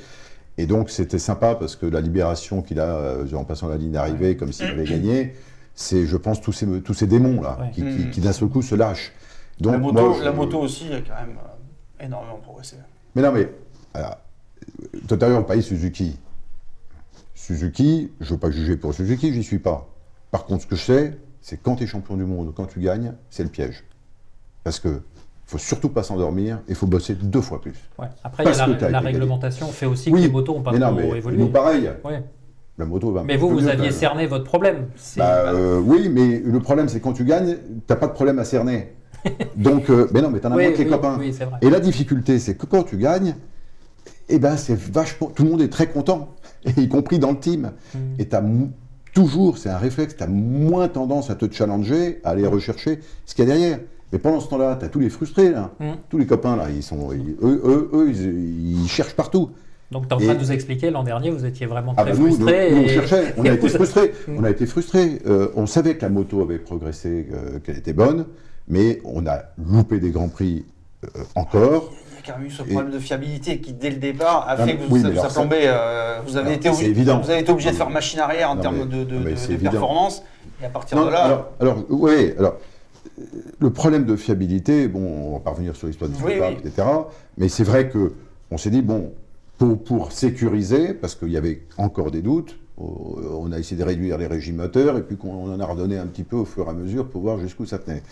Et donc, c'était sympa parce que la libération qu'il a en passant la ligne d'arrivée comme s'il avait gagné, c'est, je pense, tous ces démons-là qui d'un seul coup se lâchent. Donc, la moto aussi a quand même énormément progressé. Mais non, mais tout à l'heure, on parlait de Suzuki. Suzuki, je ne veux pas juger pour Suzuki, j'y suis pas. Par contre, ce que je sais, c'est quand tu es champion du monde, quand tu gagnes, c'est le piège. Parce que faut surtout pas s'endormir, il faut bosser 2 fois plus. Ouais. Après, la réglementation fait aussi que les motos n'ont pas trop évolué. Nous, pareil. Ouais. La moto va mais vous aviez cerné votre problème. Oui, mais le problème, c'est quand tu gagnes, tu n'as pas de problème à cerner. Donc, mais non, mais tu en as moins que les copains. Oui, c'est vrai. Et la difficulté, c'est que quand tu gagnes, c'est vachement. Tout le monde est très content, y compris dans le team. Et tu as toujours, c'est un réflexe, tu as moins tendance à te challenger, à aller rechercher ce qu'il y a derrière. Mais pendant ce temps-là, tu as tous les frustrés, là. Tous les copains, là, ils cherchent partout. Donc, tu es en train de nous expliquer, l'an dernier, vous étiez vraiment très frustrés. Nous, on cherchait, on a été frustrés. On a été frustrés. On savait que la moto avait progressé, qu'elle était bonne, mais on a loupé des grands prix encore. Il y a quand même eu ce problème de fiabilité qui, dès le départ, a fait que ça tombait. Vous avez été obligé de faire machine arrière en termes de performance. Et à partir de là. Alors, le problème de fiabilité, on va pas revenir sur l'histoire du spectacle, etc. Mais c'est vrai qu'on s'est dit, pour sécuriser, parce qu'il y avait encore des doutes, on a essayé de réduire les régimes moteurs et puis qu'on en a redonné un petit peu au fur et à mesure pour voir jusqu'où ça tenait.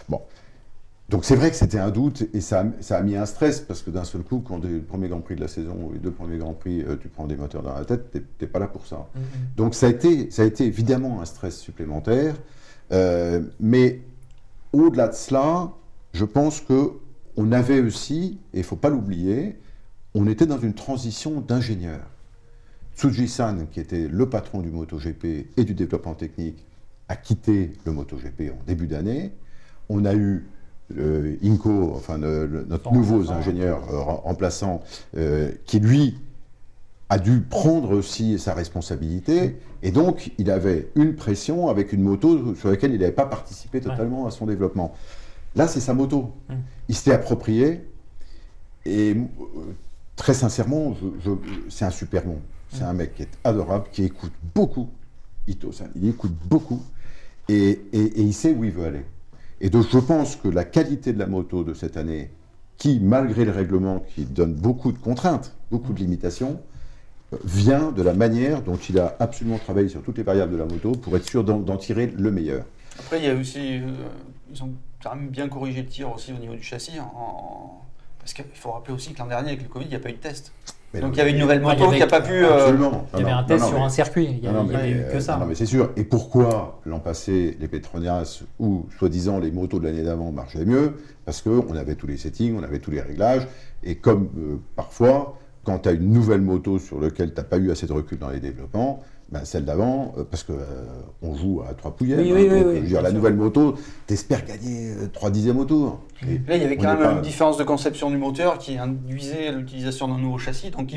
Bon. Donc c'est vrai que c'était un doute et ça a mis un stress parce que d'un seul coup, quand le premier Grand Prix de la saison ou les 2 premiers Grands Prix, tu prends des moteurs dans la tête, t'es pas là pour ça. Donc ça a été évidemment un stress supplémentaire, mais au-delà de cela, je pense qu'on avait aussi, et il ne faut pas l'oublier, on était dans une transition d'ingénieurs. Tsuji-san, qui était le patron du MotoGP et du développement technique, a quitté le MotoGP en début d'année. On a eu Inco, enfin notre nouveau ingénieur remplaçant, qui lui a dû prendre aussi sa responsabilité, et donc il avait une pression avec une moto sur laquelle il n'avait pas participé totalement à son développement. Là, c'est sa moto. Il s'était approprié, et très sincèrement, c'est un super bon. C'est un mec qui est adorable, qui écoute beaucoup. Ito, il écoute beaucoup, et il sait où il veut aller. Et donc je pense que la qualité de la moto de cette année, qui, malgré le règlement qui donne beaucoup de contraintes, beaucoup de limitations, vient de la manière dont il a absolument travaillé sur toutes les variables de la moto pour être sûr d'en tirer le meilleur. Après, il y a aussi, ils ont quand même bien corrigé le tir aussi au niveau du châssis, parce qu'il faut rappeler aussi que l'an dernier, avec le Covid, il n'y a pas eu de test. Mais donc non, il y avait une nouvelle moto qui n'a pas pu... Absolument. Il y avait un test sur un circuit, il n'y avait eu que ça. Non, mais c'est sûr. Et pourquoi l'an passé, les Petronas, ou soi-disant les motos de l'année d'avant marchaient mieux? Parce qu'on avait tous les settings, on avait tous les réglages, et comme parfois, quand tu as une nouvelle moto sur laquelle tu n'as pas eu assez de recul dans les développements, ben celle d'avant, parce qu'on joue à 3 pouillères, la nouvelle moto, tu espères gagner 3 dixièmes au tour. Et là, il y avait quand même une différence de conception du moteur qui induisait l'utilisation d'un nouveau châssis, donc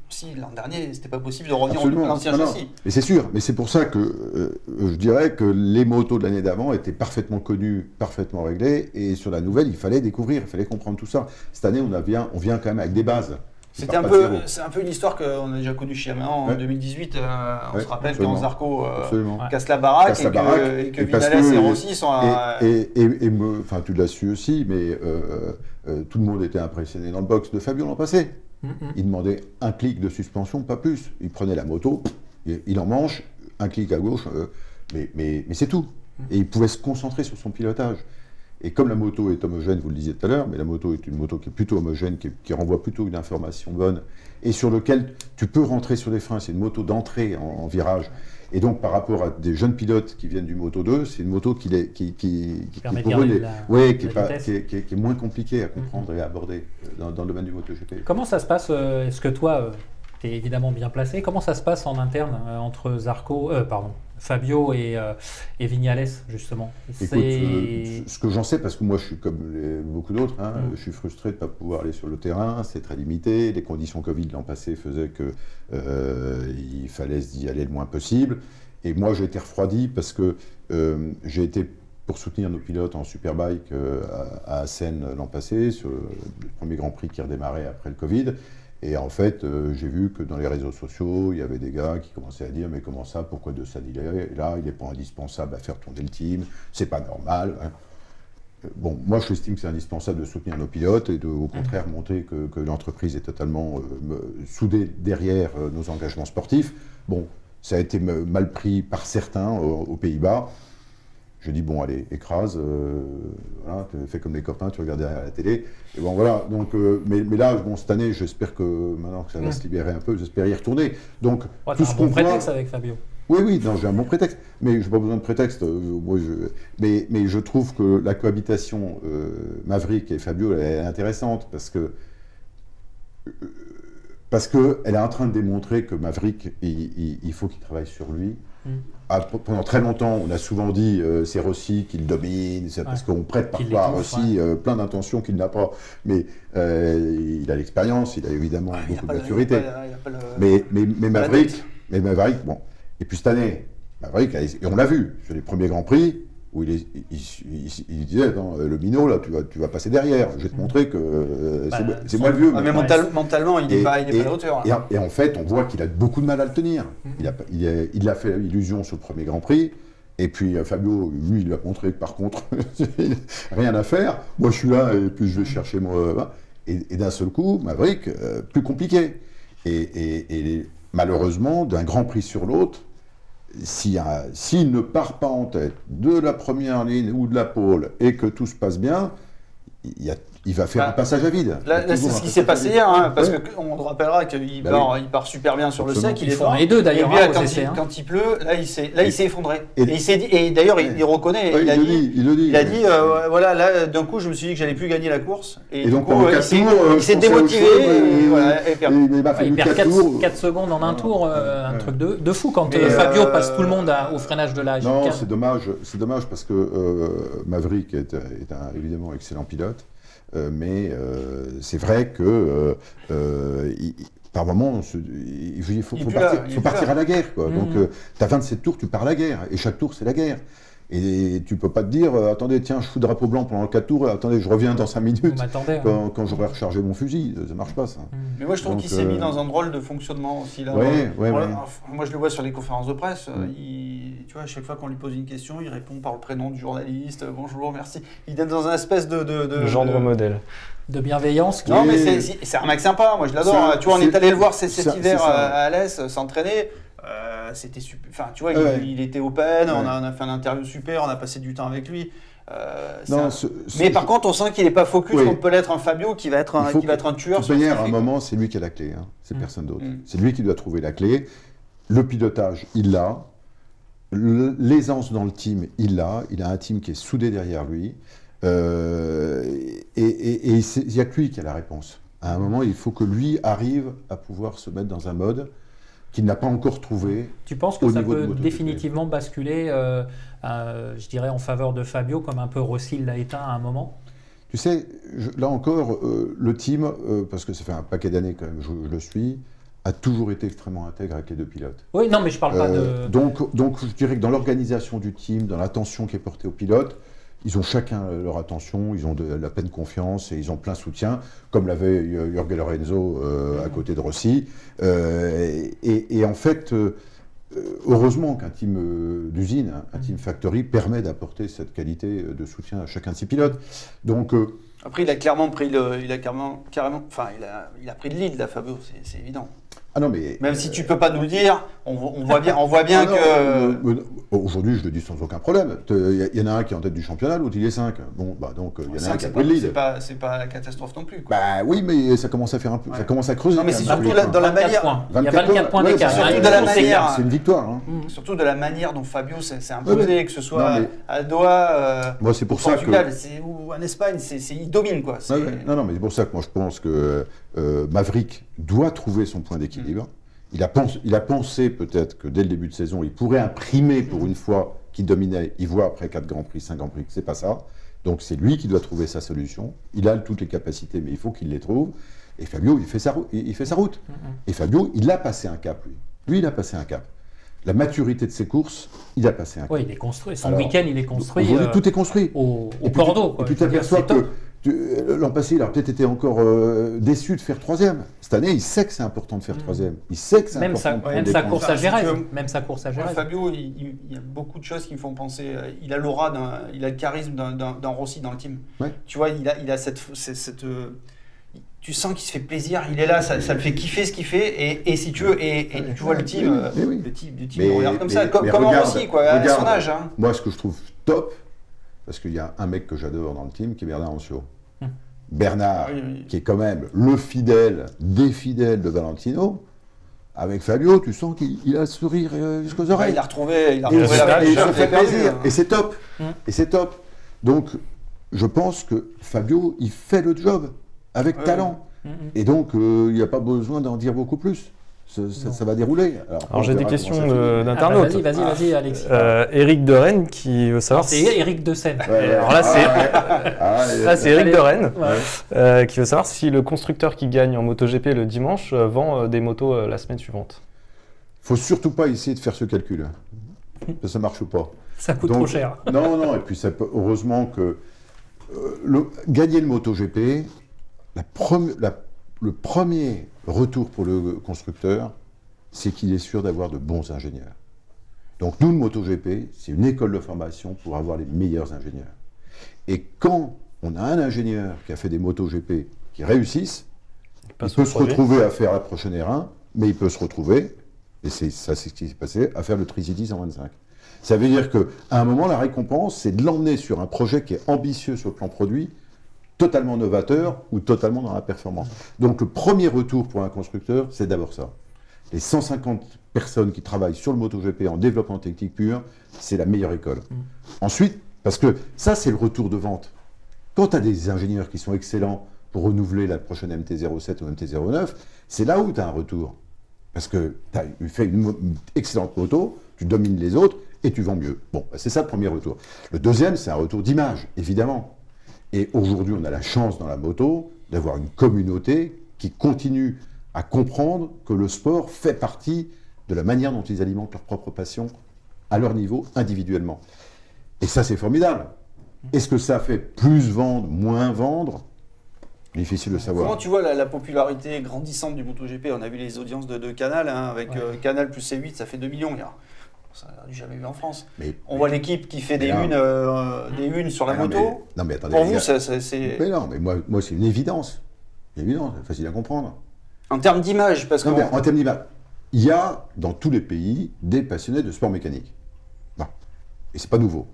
aussi l'an dernier, c'était pas possible de revenir à l'ancien châssis. Mais c'est sûr, mais c'est pour ça que je dirais que les motos de l'année d'avant étaient parfaitement connues, parfaitement réglées, et sur la nouvelle, il fallait découvrir, il fallait comprendre tout ça. Cette année, on vient quand même avec des bases. C'est un peu une histoire qu'on a déjà connue chez Yamaha en 2018. On se rappelle quand Zarco casse la baraque et que Vinales et Rossi sont à... Enfin, tu l'as su aussi, mais tout le monde était impressionné dans le box de Fabio l'an passé. Il demandait un clic de suspension, pas plus. Il prenait la moto, il en manche, un clic à gauche, mais c'est tout. Et il pouvait se concentrer sur son pilotage. Et comme la moto est homogène, vous le disiez tout à l'heure, mais la moto est une moto qui est plutôt homogène, qui renvoie plutôt une information bonne, et sur lequel tu peux rentrer sur les freins. C'est une moto d'entrée en virage. Et donc, par rapport à des jeunes pilotes qui viennent du Moto 2, c'est une moto qui est moins compliquée à comprendre et à aborder dans le domaine du MotoGP. Comment ça se passe? Est-ce que toi, tu es évidemment bien placé? Comment ça se passe en interne entre Fabio et Vignales, justement? Écoute, ce que j'en sais, parce que moi je suis comme beaucoup d'autres, je suis frustré de ne pas pouvoir aller sur le terrain, c'est très limité, les conditions Covid l'an passé faisaient qu'il fallait y aller le moins possible, et moi j'ai été refroidi parce que j'ai été pour soutenir nos pilotes en Superbike à Assen l'an passé, sur le premier Grand Prix qui redémarrait après le Covid. Et en fait, j'ai vu que dans les réseaux sociaux, il y avait des gars qui commençaient à dire « Mais comment ça, pourquoi De San il est là, il n'est pas indispensable à faire tourner le team, c'est pas normal. » Bon, moi je estime que c'est indispensable de soutenir nos pilotes et au contraire montrer que l'entreprise est totalement soudée derrière nos engagements sportifs. Bon, ça a été mal pris par certains aux Pays-Bas. Je dis bon, allez, écrase, voilà, fais comme les copains, tu regardes derrière la télé. Et bon, voilà, donc, mais là, bon, cette année, j'espère que maintenant que ça va se libérer un peu, j'espère y retourner. Donc, tout ce qu'on prétexte avec Fabio. Oui, non, j'ai un bon prétexte, mais je n'ai pas besoin de prétexte. Mais je trouve que la cohabitation Maverick et Fabio elle est intéressante parce qu'elle est en train de démontrer que Maverick, il faut qu'il travaille sur lui. Pendant très longtemps, on a souvent dit c'est Rossi qui le domine, parce qu'on prête parfois à Rossi plein d'intentions qu'il n'a pas. Mais il a l'expérience, il a évidemment beaucoup de maturité. Mais Maverick, bon. Et puis cette année, Maverick, et on l'a vu sur les premiers Grands Prix, où il disait le minot, là, tu vas passer derrière. Je vais te montrer que c'est moi le vieux. Mais mentalement, il n'est pas à la hauteur. Et en fait, on voit qu'il a beaucoup de mal à le tenir. Il a fait illusion sur le premier Grand Prix. Et puis Fabio, lui, il a montré que par contre, rien à faire. Moi, je suis là et puis je vais chercher moi. Et d'un seul coup, Maverick, plus compliqué. Et malheureusement, d'un Grand Prix sur l'autre, s'il ne part pas en tête de la première ligne ou de la pole et que tout se passe bien, il va faire un passage à vide. Là, c'est ce qui s'est passé hier, parce qu'on rappellera qu'il part super bien sur le sec. Ils font les deux d'ailleurs. Quand il pleut, là, il s'est effondré. Et d'ailleurs, il reconnaît. Il a dit, voilà, là, d'un coup, je me suis dit que j'allais plus gagner la course. Et donc, il s'est démotivé. Il perd 4 secondes en un tour, un truc de fou quand Fabio passe tout le monde au freinage de la Non, c'est dommage parce que Maverick est évidemment excellent pilote. Mais c'est vrai que par moment, il faut partir à la guerre. Quoi. Donc, tu as 27 tours, tu pars à la guerre. Et chaque tour, c'est la guerre. Et tu peux pas te dire, attendez, tiens, je fous drapeau blanc pendant 4 tours, attendez, je reviens dans 5 minutes quand j'aurai rechargé mon fusil. Ça marche pas, ça. Mais moi, je trouve qu'il s'est mis dans un drôle de fonctionnement aussi. Là. Moi, je le vois sur les conférences de presse. Tu vois, à chaque fois qu'on lui pose une question, il répond par le prénom du journaliste. Bonjour, merci. Il est dans un espèce de gendre modèle. De bienveillance. Non, mais c'est un mec sympa. Moi, je l'adore. Tu vois, on est allé le voir cet hiver à Alès s'entraîner. C'était super. Enfin, tu vois, il était open. On a fait une interview super. On a passé du temps avec lui. Mais par contre, on sent qu'il n'est pas focus comme peut l'être un Fabio qui va être un tueur. De toute manière, à un moment, c'est lui qui a la clé. C'est personne d'autre. C'est lui qui doit trouver la clé. Le pilotage, il l'a. L'aisance dans le team, il l'a. Il a un team qui est soudé derrière lui. Et il n'y a que lui qui a la réponse. À un moment, il faut que lui arrive à pouvoir se mettre dans un mode qu'il n'a pas encore trouvé. Tu penses que ça peut définitivement basculer, je dirais, en faveur de Fabio, comme un peu Rossi l'a éteint à un moment? Tu sais, là encore, le team, parce que ça fait un paquet d'années quand même, je le suis, a toujours été extrêmement intègre avec les deux pilotes. Oui, non, mais je parle pas de... Donc, je dirais que dans l'organisation du team, dans l'attention qui est portée aux pilotes, ils ont chacun leur attention, ils ont de la pleine confiance et ils ont plein soutien, comme l'avait Jorge Lorenzo à côté de Rossi. Et en fait, heureusement qu'un team d'usine, un team factory, permet d'apporter cette qualité de soutien à chacun de ses pilotes. Donc, après, il a clairement pris il a pris le lead, là, Fabio, c'est évident. Ah non, mais même si tu peux pas nous le dire, on voit bien que... Aujourd'hui, je le dis sans aucun problème. Il y en a un qui est en tête du championnat, l'autre il est 5. Bon, bah donc il y en a un qui a pris le lead. C'est pas la catastrophe non plus. Quoi. Bah oui, mais ça commence à faire un peu, ça commence à creuser. Non, mais c'est surtout dans la manière. Il y a 24 points d'écart. Surtout de la manière. C'est une victoire. Surtout de la manière dont Fabio s'est imposé, que ce soit à Doha, moi, c'est pour ça Portugal ou en Espagne, il domine quoi. Non, mais c'est pour ça que moi je pense que Maverick doit trouver son point d'équilibre. Il a pensé peut-être que dès le début de saison, il pourrait imprimer pour une fois qu'il dominait. Il voit après 4 Grands Prix, 5 Grands Prix que c'est pas ça. Donc c'est lui qui doit trouver sa solution. Il a toutes les capacités, mais il faut qu'il les trouve. Et Fabio, il fait sa route. Et Fabio, il a passé un cap, lui. Lui, il a passé un cap. La maturité de ses courses, il a passé un cap. Oui, il est construit. Son week-end, il est construit. Aujourd'hui, tout est construit. Au Cordeau. Et puis tu t'aperçois que l'an passé, il a peut-être été encore déçu de faire 3e. Cette année, il sait que c'est important de faire 3e. Il sait que c'est important. Même sa course à Jerez. Fabio, il y a beaucoup de choses qui me font penser. Il a l'aura, il a le charisme d'un Rossi dans le team. Ouais. Tu vois, il a cette tu sens qu'il se fait plaisir. Il est là, ça le fait kiffer ce qu'il fait. Et si tu veux, tu vois le team, il regarde comme ça, comme un Rossi, quoi, à son âge. Hein. Moi, ce que je trouve top, parce qu'il y a un mec que j'adore dans le team qui est Bernard Ancio. Bernard, qui est quand même le fidèle des fidèles de Valentino, avec Fabio, tu sens qu'il a le sourire jusqu'aux oreilles. Il l'a retrouvé, il se fait plaisir. Et c'est top. Et c'est top. Donc, je pense que Fabio, il fait le job avec talent. Et donc, il n'y a pas besoin d'en dire beaucoup plus. Ça va dérouler. Alors j'ai des questions d'internautes. Vas-y, Alexis. Éric de Rennes qui veut savoir. C'est Éric de Seine. Alors là, c'est Éric de Rennes qui veut savoir si le constructeur qui gagne en MotoGP le dimanche vend des motos la semaine suivante. Faut surtout pas essayer de faire ce calcul. Ça marche pas. Ça coûte trop cher. Non. Et puis heureusement que gagner le MotoGP, le premier retour pour le constructeur, c'est qu'il est sûr d'avoir de bons ingénieurs. Donc nous, le MotoGP, c'est une école de formation pour avoir les meilleurs ingénieurs. Et quand on a un ingénieur qui a fait des MotoGP qui réussissent, il peut se retrouver à faire la prochaine R1, mais il peut se retrouver, et c'est ce qui s'est passé, à faire le Tri-City 125. Ça veut dire qu'à un moment, la récompense, c'est de l'emmener sur un projet qui est ambitieux sur le plan produit, totalement novateur ou totalement dans la performance. Donc le premier retour pour un constructeur, c'est d'abord ça. Les 150 personnes qui travaillent sur le MotoGP en développement technique pur, c'est la meilleure école. Ensuite, parce que ça, c'est le retour de vente. Quand tu as des ingénieurs qui sont excellents pour renouveler la prochaine MT-07 ou MT-09, c'est là où tu as un retour. Parce que tu as fait une excellente moto, tu domines les autres et tu vends mieux. Bon, c'est ça le premier retour. Le deuxième, c'est un retour d'image, évidemment. Et aujourd'hui, on a la chance dans la moto d'avoir une communauté qui continue à comprendre que le sport fait partie de la manière dont ils alimentent leur propre passion à leur niveau, individuellement. Et ça, c'est formidable. Est-ce que ça fait plus vendre, moins vendre ? Difficile de savoir. Comment tu vois la popularité grandissante du MotoGP ? On a vu les audiences de Canal, hein, avec Canal plus C8, ça fait 2 millions. Ça n'a jamais vu en France. On voit l'équipe qui fait des unes sur la moto. Non, mais attendez. Pour vous, c'est... Mais non, mais moi c'est une évidence. C'est évident, c'est facile à comprendre. En termes d'image, parce que... Non, mais en termes d'image, il y a dans tous les pays des passionnés de sport mécanique. Bon. Et c'est pas nouveau.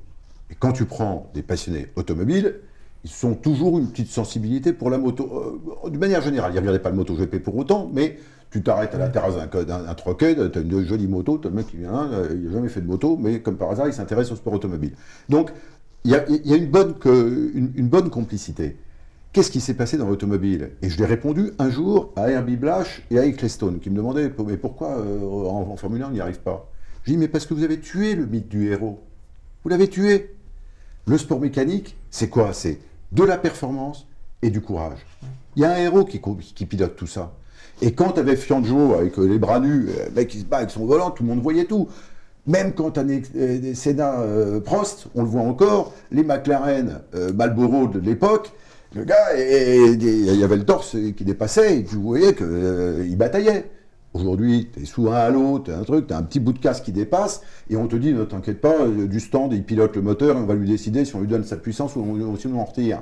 Et quand tu prends des passionnés automobiles, ils ont toujours une petite sensibilité pour la moto. D'une manière générale, ils ne regardaient pas le MotoGP pour autant, mais tu t'arrêtes à la terrasse d'un troquet, tu as une jolie moto, tu as le mec qui vient, il n'a jamais fait de moto, mais comme par hasard, il s'intéresse au sport automobile. Donc, il y a une bonne complicité. Qu'est-ce qui s'est passé dans l'automobile ? Et je l'ai répondu un jour à Herbie Blash et à Ecclestone, qui me demandaient « Mais pourquoi en Formule 1, on n'y arrive pas ?» Je dis « Mais parce que vous avez tué le mythe du héros. Vous l'avez tué. Le sport mécanique, c'est quoi ? C'est de la performance et du courage. Il y a un héros qui pilote tout ça. Et quand tu avais Fianggio avec les bras nus, le mec qui se bat avec son volant, tout le monde voyait tout. Même quand tu as des Senna Prost, on le voit encore, les McLaren Marlboro de l'époque, le gars, il y avait le torse qui dépassait et tu voyais qu'il bataillait. Aujourd'hui, tu es sous un halo, tu as un truc, tu as un petit bout de casque qui dépasse et on te dit, ne t'inquiète pas, du stand, il pilote le moteur et on va lui décider si on lui donne sa puissance ou si on en retire.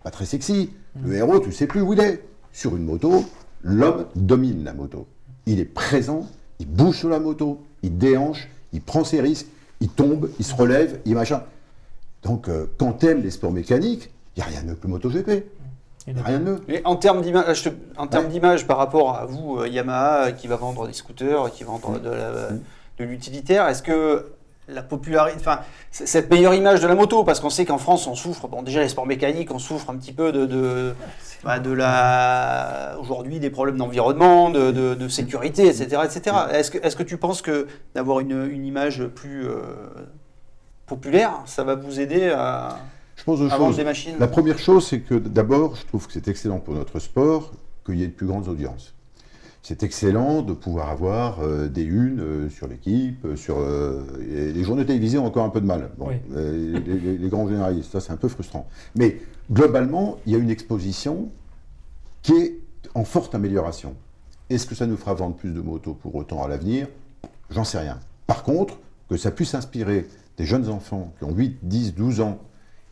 Pas très sexy. Le héros, tu sais plus où il est. Sur une moto, l'homme domine la moto. Il est présent, il bouge sur la moto, il déhanche, il prend ses risques, il tombe, il se relève, il machin. Donc, quand tu aimes les sports mécaniques, il n'y a rien de mieux que le MotoGP. Il n'y a rien de mieux. Et en termes d'image, par rapport à vous, Yamaha, qui va vendre des scooters, qui va vendre de l'utilitaire, est-ce que la popularité, enfin, cette meilleure image de la moto, parce qu'on sait qu'en France, on souffre, bon, déjà les sports mécaniques, on souffre un petit peu aujourd'hui des problèmes d'environnement, de sécurité, etc., etc. Est-ce que tu penses que d'avoir une image plus populaire, ça va vous aider à vendre des machines ? La première chose, c'est que d'abord, je trouve que c'est excellent pour notre sport qu'il y ait de plus grandes audiences. C'est excellent de pouvoir avoir des unes sur l'équipe, sur les journaux télévisés ont encore un peu de mal. Bon, les grands généralistes, ça c'est un peu frustrant. Mais globalement, il y a une exposition qui est en forte amélioration. Est-ce que ça nous fera vendre plus de motos pour autant à l'avenir ? J'en sais rien. Par contre, que ça puisse inspirer des jeunes enfants qui ont 8, 10, 12 ans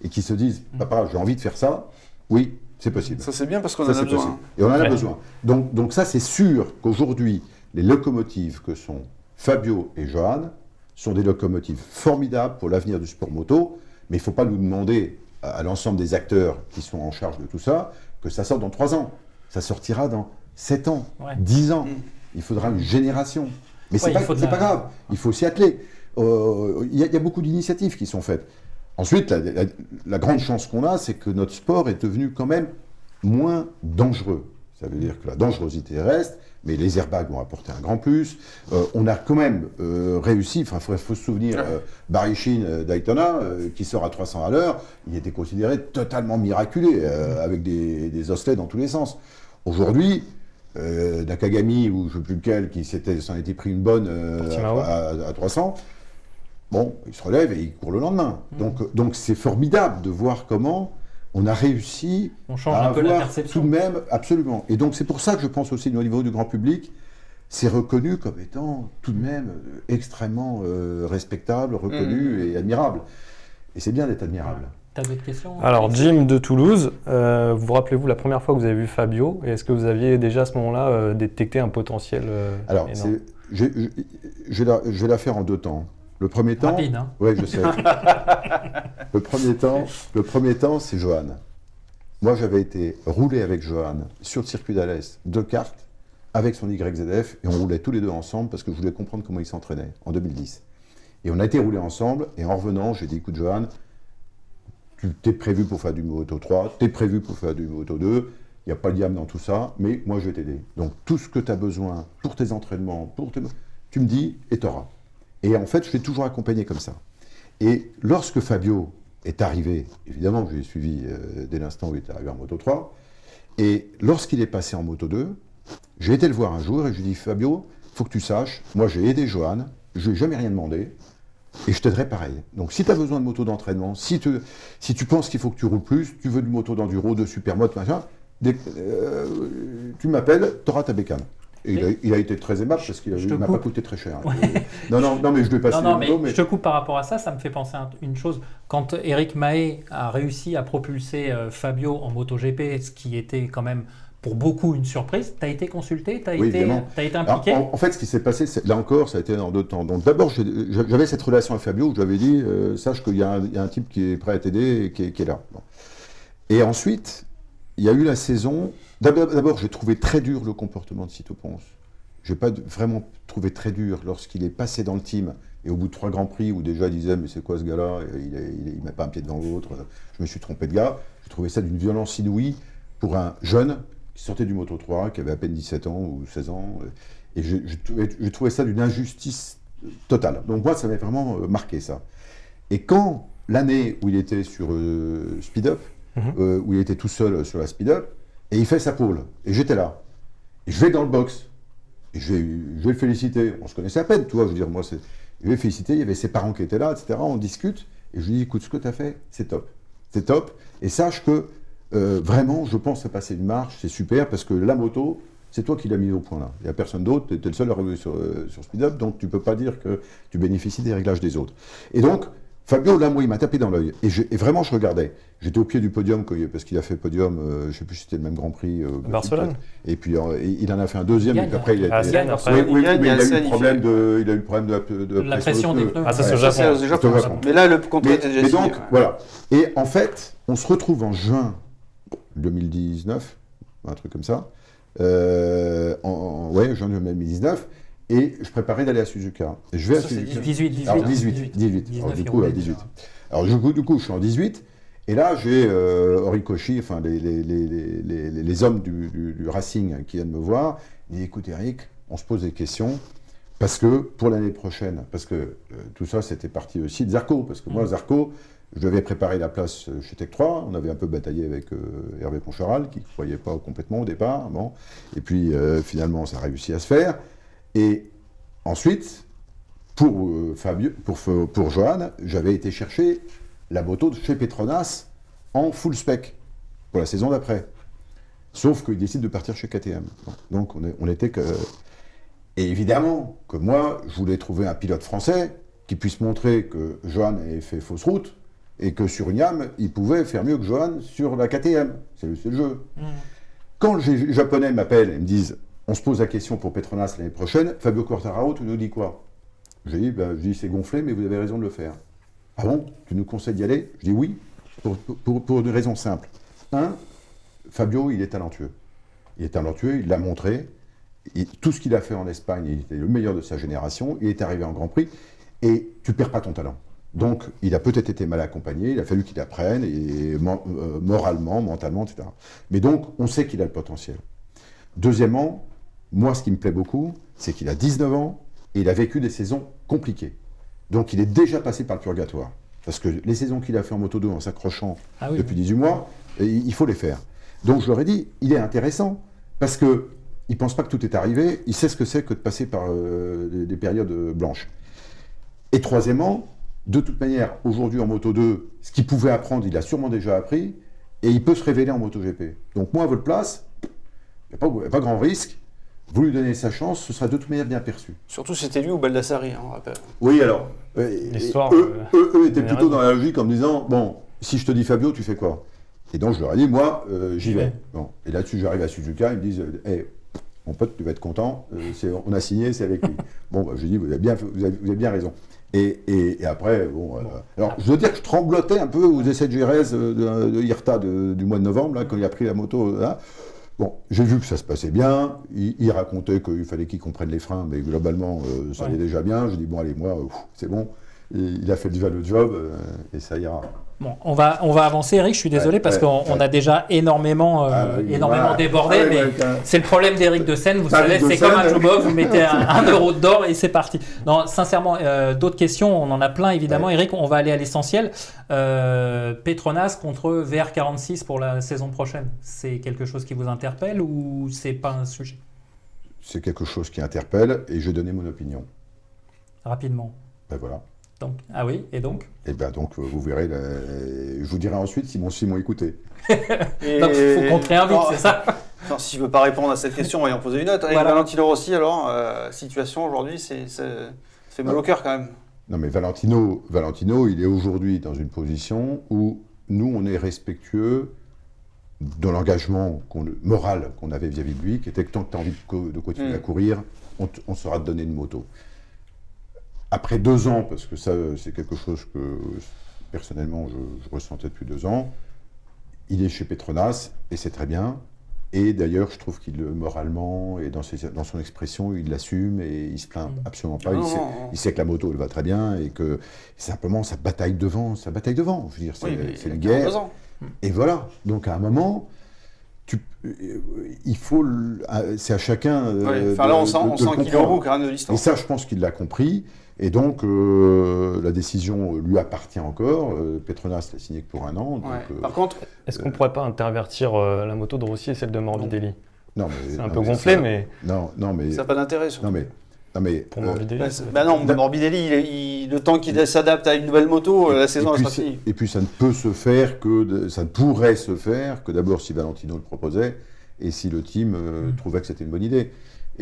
et qui se disent « Papa, j'ai envie de faire ça », oui, c'est possible. Ça c'est bien parce qu'on en a besoin. Et on en a besoin. Donc ça c'est sûr qu'aujourd'hui, les locomotives que sont Fabio et Johan sont des locomotives formidables pour l'avenir du sport moto, mais il ne faut pas nous demander à l'ensemble des acteurs qui sont en charge de tout ça que ça sorte dans 3 ans. Ça sortira dans 7 ans, 10 ans. Il faudra une génération. Mais c'est pas grave, il faut s'y atteler. Il y a beaucoup d'initiatives qui sont faites. Ensuite, la grande chance qu'on a, c'est que notre sport est devenu quand même moins dangereux. Ça veut dire que la dangerosité reste, mais les airbags vont apporter un grand plus. On a quand même réussi, il faut se souvenir, Barry Sheene Daytona, qui sort à 300 à l'heure, il était considéré totalement miraculé, avec des osselets dans tous les sens. Aujourd'hui, Nakagami, ou je ne sais plus lequel, qui s'en était pris une bonne à 300, bon, il se relève et il court le lendemain. Donc c'est formidable de voir comment on a réussi à avoir tout de même, absolument. Et donc c'est pour ça que je pense aussi au niveau du grand public, c'est reconnu comme étant tout de même extrêmement respectable, reconnu et admirable. Et c'est bien d'être admirable. T'as d'autres questions ? Alors Jim de Toulouse, vous rappelez-vous la première fois que vous avez vu Fabio, et est-ce que vous aviez déjà à ce moment-là détecté un potentiel Alors, je vais la faire en 2 temps. Le premier temps, rapide, hein ? Oui, je sais. Le premier temps, c'est Johan. Moi, j'avais été roulé avec Johan sur le circuit d'Alès de karts avec son YZF et on roulait tous les deux ensemble parce que je voulais comprendre comment il s'entraînait en 2010. Et on a été roulés ensemble et en revenant, j'ai dit écoute Johan, tu t'es prévu pour faire du Moto 3, t'es prévu pour faire du Moto 2, il n'y a pas de diable dans tout ça, mais moi je vais t'aider. Donc tout ce que tu as besoin pour tes entraînements, tu me dis et t'auras. Et en fait, je l'ai toujours accompagné comme ça. Et lorsque Fabio est arrivé, évidemment, je l'ai suivi dès l'instant où il est arrivé en Moto 3, et lorsqu'il est passé en Moto 2, j'ai été le voir un jour et je lui ai dit Fabio, il faut que tu saches, moi j'ai aidé Johan, je lui ai jamais rien demandé, et je t'aiderai pareil. Donc si tu as besoin de moto d'entraînement, si tu penses qu'il faut que tu roules plus, tu veux de moto d'enduro, de supermoto, machin, tu m'appelles, tu auras ta bécane. Et il a été très aimable parce qu'il ne m'a pas coûté très cher. Ouais. Non, mais je lui ai passé je te coupe par rapport à ça, ça me fait penser à une chose. Quand Eric Mahé a réussi à propulser Fabio en MotoGP, ce qui était quand même pour beaucoup une surprise, tu as été consulté, tu as été impliqué. En fait, ce qui s'est passé, là encore, ça a été en deux temps. Donc d'abord, j'avais cette relation avec Fabio où je lui avais dit, sache qu'il y a un type qui est prêt à t'aider et qui est là. Bon. Et ensuite, il y a eu la saison. D'abord, j'ai trouvé très dur le comportement de Sito Pons. Je n'ai pas vraiment trouvé très dur lorsqu'il est passé dans le team et au bout de 3 Grands Prix où déjà il disait mais c'est quoi ce gars-là, il ne met pas un pied devant l'autre, je me suis trompé de gars. J'ai trouvé ça d'une violence inouïe pour un jeune qui sortait du Moto 3, qui avait à peine 17 ans ou 16 ans. Et j'ai trouvé ça d'une injustice totale. Donc moi, ça m'avait vraiment marqué ça. Et quand l'année où il était sur Speed Up, où il était tout seul sur la Speed Up, et il fait sa pole, et j'étais là. Et je vais dans le box, et je vais le féliciter. On se connaissait à peine, tu vois, je veux dire, moi, je vais le féliciter, il y avait ses parents qui étaient là, etc. On discute, et je lui dis, écoute, ce que tu as fait, c'est top. C'est top, et sache que, vraiment, je pense à passer une marche, c'est super, parce que la moto, c'est toi qui l'as mis au point là. Il n'y a personne d'autre, tu es le seul à rouler sur Speed Up, donc tu ne peux pas dire que tu bénéficies des réglages des autres. Et donc, Fabio, là, moi, il m'a tapé dans l'œil. Et vraiment, je regardais. J'étais au pied du podium, parce qu'il a fait podium, je ne sais plus si c'était le même Grand Prix. Barcelone. Et puis, il en a fait un deuxième, et puis après, il a été... il a eu le problème de la pression des pneus. Ah, ça, c'est au Japon. Mais là, le contrat était déjà signé. Donc, voilà. Et en fait, on se retrouve en juin 2019, un truc comme ça. Juin 2019. Et je préparais d'aller à Suzuka. Et je vais à Suzuka. 18. Alors 18. Alors du coup, 18. Alors du coup, je suis en 18. Et là, j'ai Horikoshi, enfin les hommes du Racing qui viennent me voir. Ils disent, écoute Eric, on se pose des questions. Parce que pour l'année prochaine, parce que tout ça, c'était parti aussi de Zarco. Parce que moi, Zarco, je devais préparer la place chez Tech 3. On avait un peu bataillé avec Hervé Poncharal, qui ne croyait pas complètement au départ. Bon. Et puis, finalement, ça a réussi à se faire. Et ensuite, pour Johan, j'avais été chercher la moto de chez Petronas en full spec pour la saison d'après. Sauf qu'il décide de partir chez KTM. Donc on était que... Et évidemment que moi, je voulais trouver un pilote français qui puisse montrer que Johan avait fait fausse route et que sur une YAM, il pouvait faire mieux que Johan sur la KTM. C'est le jeu. Quand les Japonais m'appellent et me disent on se pose la question pour Petronas l'année prochaine, Fabio Quartararo, tu nous dis quoi? Je dis c'est gonflé, mais vous avez raison de le faire. Ah bon? Tu nous conseilles d'y aller? Je dis oui, pour une raison simple. Fabio, il est talentueux. Il est talentueux, il l'a montré. Tout ce qu'il a fait en Espagne, il était le meilleur de sa génération. Il est arrivé en Grand Prix et tu ne perds pas ton talent. Donc, il a peut-être été mal accompagné, il a fallu qu'il apprenne, et moralement, mentalement, etc. Mais donc, on sait qu'il a le potentiel. Deuxièmement, moi, ce qui me plaît beaucoup, c'est qu'il a 19 ans et il a vécu des saisons compliquées. Donc, il est déjà passé par le purgatoire. Parce que les saisons qu'il a fait en Moto 2 en s'accrochant depuis 18 mois, il faut les faire. Donc, je leur ai dit, il est intéressant parce qu'il ne pense pas que tout est arrivé, il sait ce que c'est que de passer par des périodes blanches. Et troisièmement, de toute manière, aujourd'hui en Moto 2, ce qu'il pouvait apprendre, il a sûrement déjà appris et il peut se révéler en MotoGP. Donc, moi, à votre place, il n'y a pas grand risque. Vous lui donnez sa chance, ce sera de toute manière bien perçu. Surtout c'était lui ou Baldassari, on rappelle. Oui, alors, l'histoire, eux étaient plutôt dans la logique en me disant, bon, si je te dis Fabio, tu fais quoi? Et donc je leur ai dit, moi, j'y vais. Bon. Et là-dessus, j'arrive à Suzuka, ils me disent, mon pote, tu vas être content, on a signé, c'est avec lui. Bon, bah, je lui dis, vous avez bien raison. Et après, bon, alors je veux dire que je tremblotais un peu aux essais de Jerez de IRTA du mois de novembre, là, quand il a pris la moto. Là. Bon, j'ai vu que ça se passait bien. Il racontait qu'il fallait qu'il comprenne les freins, mais globalement, ça allait déjà bien. Je dis, bon, allez, moi, c'est bon. Et il a fait déjà le job et ça ira. Bon, on va avancer, Eric. Je suis désolé parce qu'on a déjà énormément débordé, mais c'est le problème d'Eric de Seine. Vous savez, c'est comme un jukebox, vous mettez un euro dedans et c'est parti. Non, sincèrement, d'autres questions, on en a plein évidemment. Eric, on va aller à l'essentiel. Petronas contre VR46 pour la saison prochaine. C'est quelque chose qui vous interpelle ou c'est pas un sujet? C'est quelque chose qui interpelle et je vais donner mon opinion. Rapidement. Ben voilà. Donc, ah oui, et donc? Et bien donc, vous verrez, je vous dirai ensuite s'ils m'ont écouté. Donc, il faut qu'on te réinvite, c'est ça? Non, si je ne veux pas répondre à cette question, on va y en poser une autre. Avec Valentino Rossi, alors, situation aujourd'hui, c'est fait mal au cœur quand même. Non, mais Valentino, il est aujourd'hui dans une position où nous, on est respectueux de l'engagement moral qu'on avait vis-à-vis de lui, qui était que tant que tu as envie de continuer à courir, on saura te donner une moto. Après 2 ans, parce que ça, c'est quelque chose que personnellement je ressentais depuis 2 ans, il est chez Petronas et c'est très bien. Et d'ailleurs, je trouve qu'il moralement et dans son expression, il l'assume et il se plaint absolument pas. Il sait que la moto, elle va très bien et que simplement ça bataille devant. Je veux dire, c'est une guerre. Et voilà. Donc à un moment, il faut, c'est à chacun. Là, on sent qu'il est au bout quand même de l'histoire. Et ça, je pense qu'il l'a compris. Et donc, la décision lui appartient encore. Petronas l'a signé que pour 1 an. Donc, par contre, est-ce qu'on ne pourrait pas intervertir la moto de Rossi et celle de Morbidelli? Non, mais c'est un peu gonflé, mais... Non, mais... Ça n'a pas d'intérêt, surtout. Non, mais pour Morbidelli. Morbidelli, le temps qu'il s'adapte à une nouvelle moto, la saison sera finie. Et puis ça ne pourrait se faire que d'abord si Valentino le proposait et si le team trouvait que c'était une bonne idée.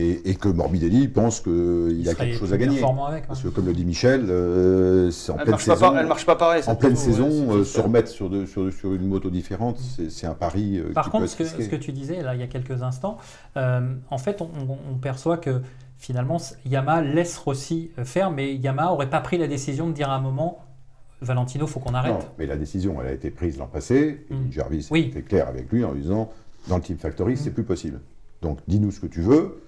Et que Morbidelli pense qu'il a quelque chose à gagner. Parce que comme le dit Michel, c'est en pleine saison. Elle ne marche pas pareil. En pleine saison, se remettre sur une moto différente, c'est un pari. Par contre, ce que tu disais là il y a quelques instants, en fait, on perçoit que finalement Yamaha laisse Rossi faire, mais Yamaha n'aurait pas pris la décision de dire à un moment, Valentino, il faut qu'on arrête. Non, mais la décision, elle a été prise l'an passé. Et Jarvis était clair avec lui en lui disant, dans le Team Factory, c'est plus possible. Donc, dis-nous ce que tu veux.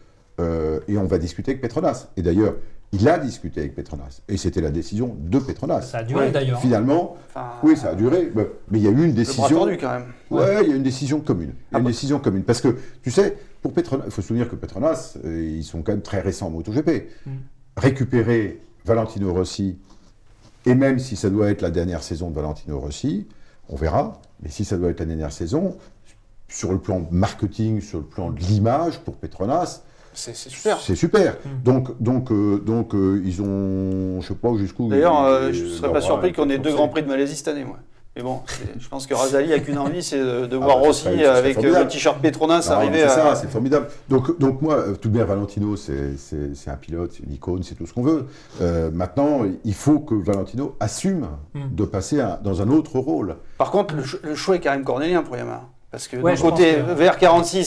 Et on va discuter avec Petronas. Et d'ailleurs, il a discuté avec Petronas. Et c'était la décision de Petronas. Ça a duré d'ailleurs. Finalement, oui, ça a duré. Mais il y a eu une décision. Le bras tordu quand même. Ouais, il y a une décision commune. Décision commune. Parce que, tu sais, pour Petronas, il faut se souvenir que Petronas, ils sont quand même très récents en MotoGP. Récupérer Valentino Rossi, et même si ça doit être la dernière saison de Valentino Rossi, on verra. Mais si ça doit être la dernière saison, sur le plan marketing, sur le plan de l'image, pour Petronas, c'est super. C'est super. Donc, ils ont, je sais pas jusqu'où. D'ailleurs, je ne serais pas surpris qu'on ait 2 Grands Prix de Malaisie cette année, moi. Mais bon, je pense que Razali n'a qu'une envie, c'est de voir Rossi avec le t-shirt Petronas arriver à... C'est ça, c'est formidable. Donc moi, tout bien, Valentino, c'est un pilote, c'est une icône, c'est tout ce qu'on veut. Maintenant, il faut que Valentino assume de passer dans un autre rôle. Par contre, le choix est quand même cornélien pour Yamaha. Parce que d'un côté, VR46,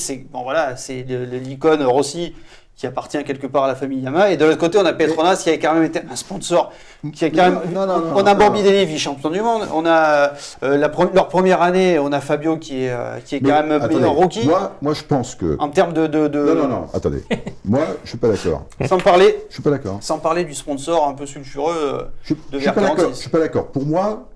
c'est l'icône Rossi qui appartient quelque part à la famille Yamaha. Et de l'autre côté, on a Petronas qui a quand même été un sponsor. Qui a quand même, on a Morbidelli, vice-champion du monde. On a leur première année, on a Fabio qui est quand même meilleur rookie. Moi, je pense que... En termes de... Non, attendez. Moi, je suis pas d'accord. Je suis pas d'accord. Sans parler du sponsor un peu sulfureux de VR46. Je suis pas d'accord. Pour moi...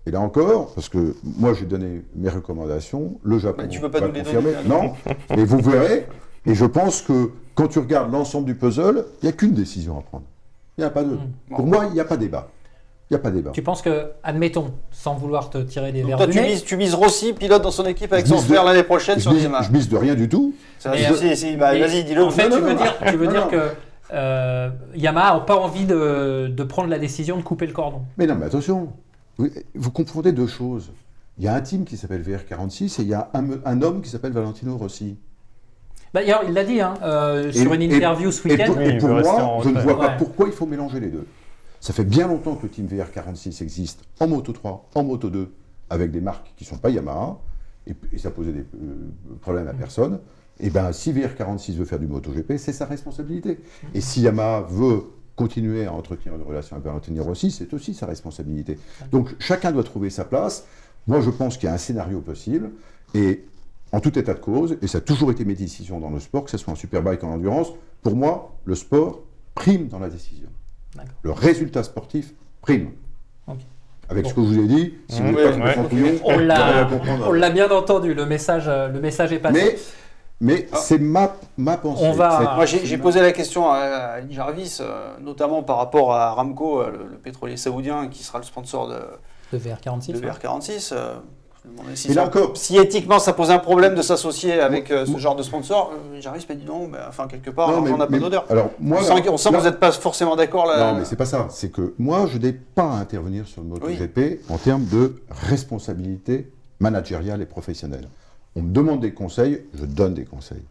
Et là encore, parce que moi j'ai donné mes recommandations, le Japon tu veux pas va nous les confirmer. donner, non, et vous verrez, et je pense que quand tu regardes l'ensemble du puzzle, il n'y a qu'une décision à prendre. Il n'y a pas deux. Pour moi, il n'y a pas débat. Il n'y a pas débat. Tu penses que, admettons, sans vouloir te tirer des verres toi, du nez... tu mises Rossi, pilote dans son équipe avec son frère l'année prochaine sur Yamaha. Je mise de rien du tout. Vas-y, dis-le. En fait, tu veux dire que Yamaha n'a pas envie de prendre la décision de couper le cordon. Mais non, mais attention. Vous confondez 2 choses. Il y a un team qui s'appelle VR46 et il y a un homme qui s'appelle Valentino Rossi. D'ailleurs, il l'a dit sur une interview ce week-end. Et pour moi, je ne vois pas pourquoi il faut mélanger les deux. Ça fait bien longtemps que le team VR46 existe en Moto 3, en Moto 2, avec des marques qui ne sont pas Yamaha, et ça posait des problèmes à personne. Et bien, si VR46 veut faire du MotoGP, c'est sa responsabilité. Et si Yamaha veut continuer à entretenir une relation avec Valentino Rossi, c'est aussi sa responsabilité. Donc, chacun doit trouver sa place. Moi, je pense qu'il y a un scénario possible. Et en tout état de cause, et ça a toujours été mes décisions dans le sport, que ce soit en superbike ou en endurance, pour moi, le sport prime dans la décision. D'accord. Le résultat sportif prime. Ok. Avec ce que je vous ai dit, si vous n'êtes pas couillon, On vous allez comprendre. l'a bien entendu, le message est passé. Mais c'est ma pensée. On va- Moi, j'ai posé la question à Ali Jarvis, notamment par rapport à Aramco, le pétrolier saoudien, qui sera le sponsor De VR46. de VR46. Je me demandais Et là encore, si éthiquement ça pose un problème de s'associer avec ce genre de sponsor. Jarvis m'a dit non, mais enfin quelque part, non, l'argent n'a pas d'odeur. Alors, moi, On sent que vous n'êtes pas forcément d'accord là. Non, mais c'est pas ça. C'est que moi, je n'ai pas à intervenir sur le MotoGP en termes de responsabilité managériale et professionnelle. On me demande des conseils, je donne des conseils.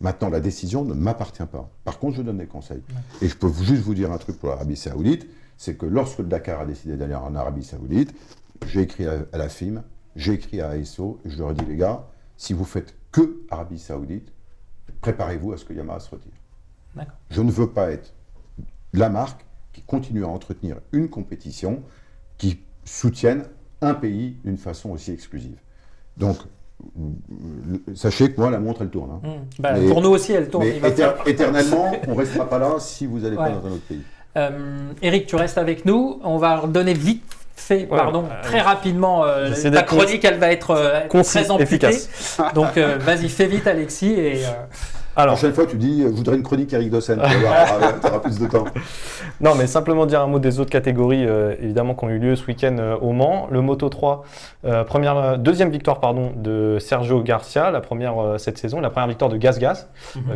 Maintenant, la décision ne m'appartient pas. Par contre, je donne des conseils. Ouais. Et je peux juste vous dire un truc pour l'Arabie Saoudite, c'est que lorsque le Dakar a décidé d'aller en Arabie Saoudite, j'ai écrit à la FIM, j'ai écrit à ASO, et je leur ai dit, les gars, si vous faites que Arabie Saoudite, préparez-vous à ce que Yamaha se retire. D'accord. Je ne veux pas être la marque qui continue à entretenir une compétition qui soutienne un pays d'une façon aussi exclusive. Donc, sachez que moi, la montre, elle tourne. Hein. Pour nous aussi, elle tourne. Mais éternellement, on ne restera pas là si vous n'allez pas dans un autre pays. Eric, tu restes avec nous. On va redonner vite fait, très rapidement. Ta chronique, elle va être très amputée. Efficace. Donc, vas-y, fais vite, Alexis. Alors, la prochaine fois, tu dis, je voudrais une chronique Eric Dossen. Tu auras plus de temps. Non, mais simplement dire un mot des autres catégories, évidemment, qui ont eu lieu ce week-end au Mans. Le Moto 3, deuxième victoire de Sergio Garcia, la première cette saison, la première victoire de Gas,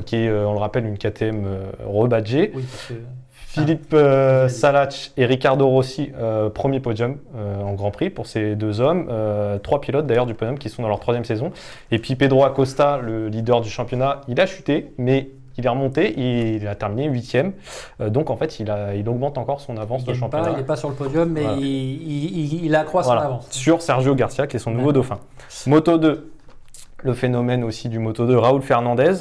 qui est, on le rappelle, une KTM rebadgée. Oui, parce que... Philippe Salach et Riccardo Rossi, premier podium en Grand Prix pour ces deux hommes. 3 pilotes d'ailleurs du podium qui sont dans leur 3e saison. Et puis Pedro Acosta, le leader du championnat, il a chuté, mais il est remonté, il a terminé 8e. Donc en fait, il augmente encore son avance de championnat. Il n'est pas sur le podium, mais voilà. il accroît son avance. Sur Sergio Garcia, qui est son nouveau dauphin. Moto 2. Le phénomène aussi du Moto 2, Raúl Fernandez,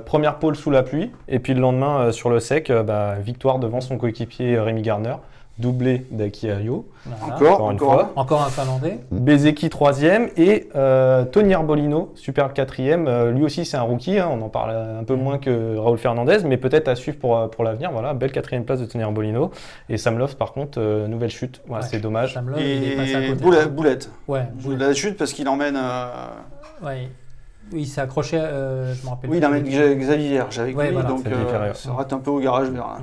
première pole sous la pluie, et puis le lendemain sur le sec, victoire devant son coéquipier Rémi Garner, doublé d'Aki Ayo. Voilà. Encore un Finlandais. Bezeki 3e et Tony Arbolino, superbe 4e. Lui aussi c'est un rookie, on en parle un peu moins que Raúl Fernandez, mais peut-être à suivre pour l'avenir. Voilà, belle 4e place de Tony Arbolino. Et Sam Lowe par contre, nouvelle chute, c'est dommage. Sam Lowe, il est passé à côté. Boulette. La chute parce qu'il emmène... Oui, il s'est accroché, je me rappelle. Oui, il emmène Xavier Vierge avec lui, donc ça rate un peu au garage vert.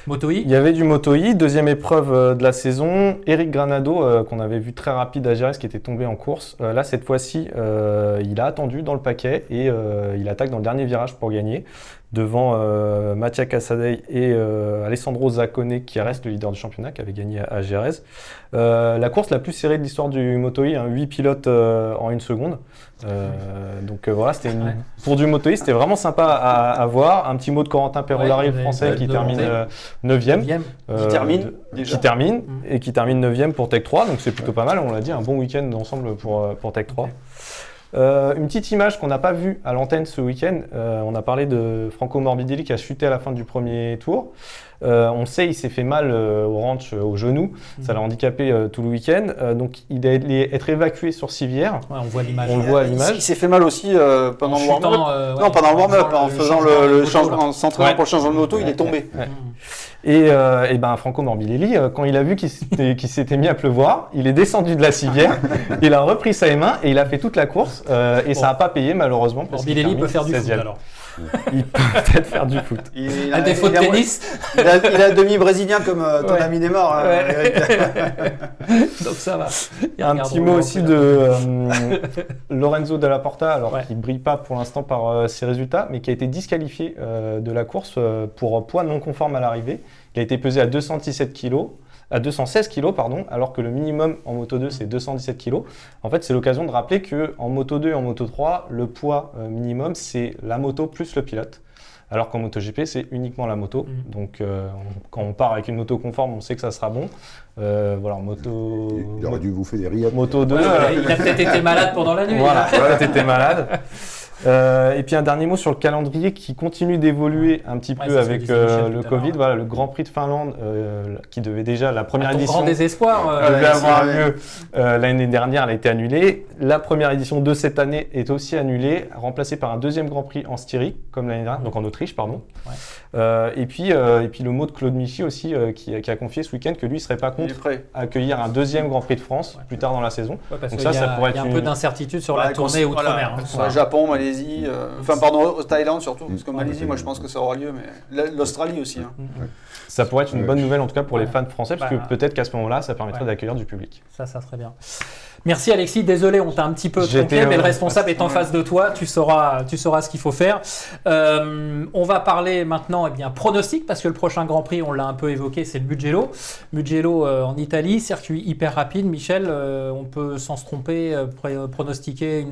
Moto I. Il y avait du Moto I, deuxième épreuve de la saison. Eric Granado, qu'on avait vu très rapide à Jerez, qui était tombé en course. Là, cette fois-ci, il a attendu dans le paquet et il attaque dans le dernier virage pour gagner. Devant Mattia Casadei et Alessandro Zaccone, qui reste le leader du championnat, qui avait gagné à Jerez. La course la plus serrée de l'histoire du Moto I, 8 pilotes en 1 seconde. Donc voilà, pour du Moto I, c'était vraiment sympa à voir. Un petit mot de Corentin Perolari, le français, qui termine 9e. Qui termine et qui termine 9e pour Tech 3, donc c'est plutôt pas mal, on l'a dit, un bon week-end ensemble pour Tech 3. Une petite image qu'on n'a pas vue à l'antenne ce week-end, on a parlé de Franco Morbidelli qui a chuté à la fin du premier tour. On sait il s'est fait mal au ranch, au genou, ça l'a handicapé tout le week-end, donc il allait être évacué sur civière. On voit l'image. On le voit à l'image. Il s'est fait mal aussi pendant le warm-up. Non, pendant le warm-up, en faisant le changement, en s'entraînant pour le changement de moto, il est tombé. Et Franco Morbidelli, quand il a vu qu'il s'était mis à pleuvoir, il est descendu de la civière, il a repris sa main et il a fait toute la course. Ça n'a pas payé malheureusement. Morbidelli peut faire du foot alors. Il peut peut-être faire du foot. Il a des fautes de tennis. Il a demi-brésilien comme ton ami Neymar. Donc ça va. Un petit mot aussi de Lorenzo Dalla Porta, qui ne brille pas pour l'instant par ses résultats, mais qui a été disqualifié de la course pour poids non conforme à l'arrivée. Il a été pesé à 216 kg, alors que le minimum en Moto 2 c'est 217 kg. En fait, c'est l'occasion de rappeler qu'en Moto 2 et en Moto 3, le poids minimum c'est la moto plus le pilote. Alors qu'en MotoGP, c'est uniquement la moto. Donc, quand on part avec une moto conforme, on sait que ça sera bon. Il aurait dû bouffer des rillettes. Moto 2. Il a peut-être été malade pendant la nuit. Voilà, il a peut-être été malade. Et puis un dernier mot sur le calendrier qui continue d'évoluer un petit Ouais, peu c'est ce que avec disait Michel le tout à Covid. l'heure. Voilà, le Grand Prix de Finlande qui devait déjà, la première À ton édition grand désespoir. devait avoir ouais. lieu l'année dernière, elle a été annulée. La première édition de cette année est aussi annulée, remplacée par un deuxième Grand Prix en Styrie, comme l'année dernière, donc en Autriche, pardon. Et puis le mot de Claude Michy aussi, qui a confié ce week-end que lui ne serait pas Il est contre prêt. accueillir un deuxième Grand Prix de France plus tard dans la saison. Ouais, parce Donc qu'il ça pourrait y a être un peu d'incertitude sur la tournée outre-mer. Sur le Japon, Malaisie, au Thaïlande surtout, parce que Malaisie, moi je pense que ça aura lieu, mais l'Australie aussi. Hein. Ça pourrait être une bonne nouvelle en tout cas pour les fans français, parce Bah, que peut-être qu'à ce moment-là, ça permettrait ouais. d'accueillir du public. Ça serait bien. Merci Alexis, désolé, on t'a un petit peu J'étais, tronqué, mais le responsable est en ouais. face de toi, tu sauras ce qu'il faut faire. On va parler maintenant pronostic, parce que le prochain Grand Prix, on l'a un peu évoqué, c'est le Mugello. Mugello en Italie, circuit hyper rapide. Michel, on peut sans se tromper pronostiquer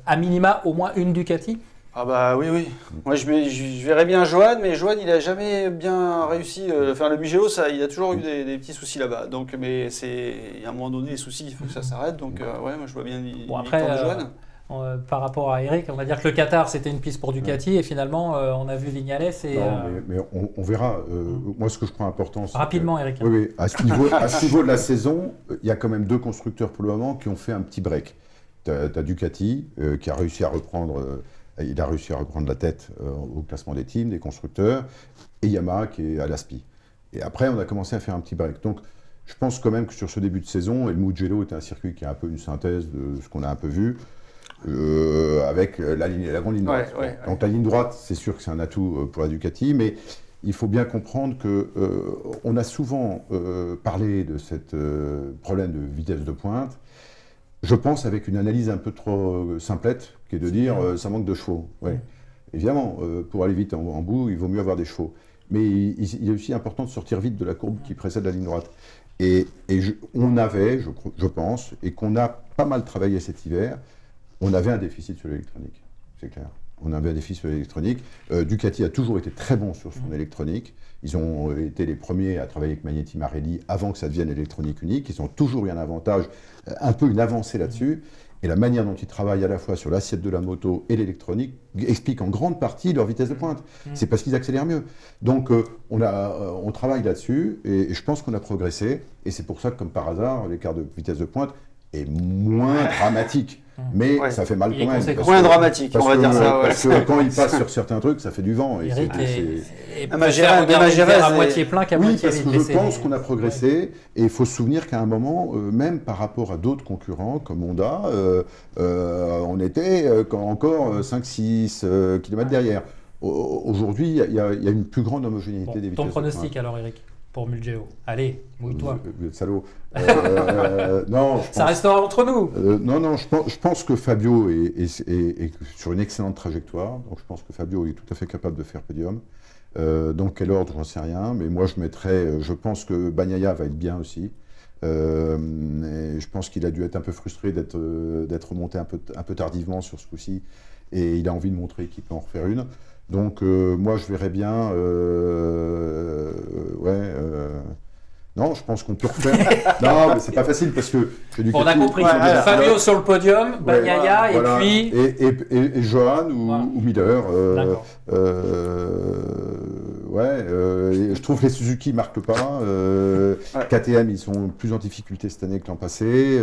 à minima au moins une Ducati. Ah bah oui. Moi je verrais bien Johan, mais Johan il a jamais bien réussi. Le Mugello, il a toujours eu des petits soucis là-bas. Donc, mais à un moment donné, les soucis, il faut que ça s'arrête. Donc moi je vois bien une victoire de Johan. Par rapport à Eric, on va dire que le Qatar c'était une piste pour Ducati et finalement on a vu Vignales et Non, mais on verra. Moi, ce que je crois important, c'est rapidement Eric. Oui, à ce niveau de la saison, il y a quand même deux constructeurs pour le moment qui ont fait un petit break. Tu as Ducati qui a réussi à reprendre. Il a réussi à reprendre la tête au classement des teams, des constructeurs, et Yamaha qui est à l'ASPI. Et après, on a commencé à faire un petit break. Donc, je pense quand même que sur ce début de saison, et le Mugello est un circuit qui est un peu une synthèse de ce qu'on a un peu vu, avec la grande ligne droite. Ouais. Donc, la ligne droite, c'est sûr que c'est un atout pour la Ducati, mais il faut bien comprendre qu'on a souvent parlé de ce problème de vitesse de pointe. Je pense avec une analyse un peu trop simplette, qui est de dire ça manque de chevaux. Ouais. Évidemment, pour aller vite en bout, il vaut mieux avoir des chevaux. Mais il est aussi important de sortir vite de la courbe qui précède la ligne droite. On avait, je pense, et qu'on a pas mal travaillé cet hiver, on avait un déficit sur l'électronique, c'est clair. On avait un déficit sur l'électronique. Ducati a toujours été très bon sur son électronique. Ils ont été les premiers à travailler avec Magneti Marelli avant que ça devienne électronique unique. Ils ont toujours eu un avantage, un peu une avancée là-dessus. Et la manière dont ils travaillent à la fois sur l'assiette de la moto et l'électronique explique en grande partie leur vitesse de pointe. C'est parce qu'ils accélèrent mieux. Donc on travaille là-dessus et je pense qu'on a progressé. Et c'est pour ça que, comme par hasard, l'écart de vitesse de pointe est moins dramatique. Mais ça fait mal quand même. Moins dramatique, on va dire ça. Parce que quand il passe sur certains trucs, ça fait du vent. Et Eric Magérez à moitié plein qu'à oui, moitié parce vide. que je pense qu'on a progressé. Et il faut se souvenir qu'à un moment, même par rapport à d'autres concurrents comme Honda, on était encore 5-6 km derrière. Aujourd'hui, il y a une plus grande homogénéité des vitesses. Ton pronostic alors Eric pour Mugello. Allez, mouille-toi. Salaud. Non, Ça restera entre nous. Non, je pense que Fabio est sur une excellente trajectoire. Donc je pense que Fabio est tout à fait capable de faire podium. Dans quel ordre, j'en sais rien. Mais moi, je pense que Bagnaia va être bien aussi. Et je pense qu'il a dû être un peu frustré d'être remonté un peu tardivement sur ce coup-ci. Et il a envie de montrer qu'il peut en refaire une. Donc moi, je verrais bien... non, je pense qu'on peut refaire. Non, mais c'est pas facile parce que... On a compris. Fabio sur le podium, Bagnaia et puis... Et Johan ou Miller. D'accord. Je trouve que les Suzuki ne marquent pas. KTM, ils sont plus en difficulté cette année que l'an passé.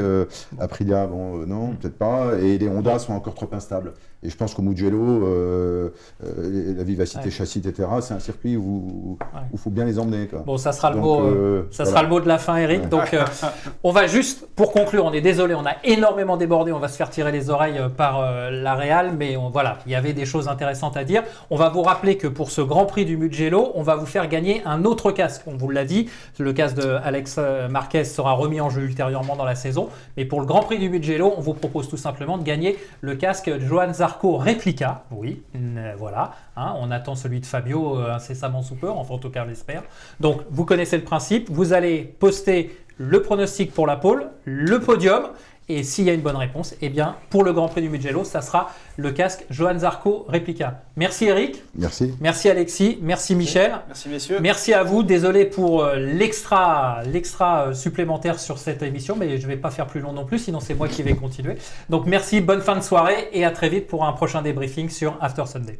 Aprilia, non, peut-être pas. Et les Honda sont encore trop instables. Et je pense qu'au Mugello, la vivacité châssis, etc., c'est un circuit où il faut bien les emmener. Quoi. Bon, ça sera le mot. Sera le mot de la fin, Eric. Donc, on va juste, pour conclure, on est désolé, on a énormément débordé, on va se faire tirer les oreilles par la Real, mais voilà, il y avait des choses intéressantes à dire. On va vous rappeler que pour ce Grand Prix du Mugello, on va vous faire gagner un autre casque. On vous l'a dit, le casque de Alex Marquez sera remis en jeu ultérieurement dans la saison. Mais pour le Grand Prix du Mugello, on vous propose tout simplement de gagner le casque Johan Zarco Replica. Oui, voilà. On attend celui de Fabio incessamment sous peu, enfin en tout cas on l'espère. Donc vous connaissez le principe, vous allez poster le pronostic pour la pole, le podium Et s'il y a une bonne réponse, eh bien, pour le Grand Prix du Mugello, ça sera le casque Johann Zarco Replica. Merci Eric. Merci. Merci Alexis. Merci Michel. Merci messieurs. Merci à vous. Désolé pour l'extra supplémentaire sur cette émission, mais je ne vais pas faire plus long non plus, sinon c'est moi qui vais continuer. Donc merci, bonne fin de soirée et à très vite pour un prochain débriefing sur After Sunday.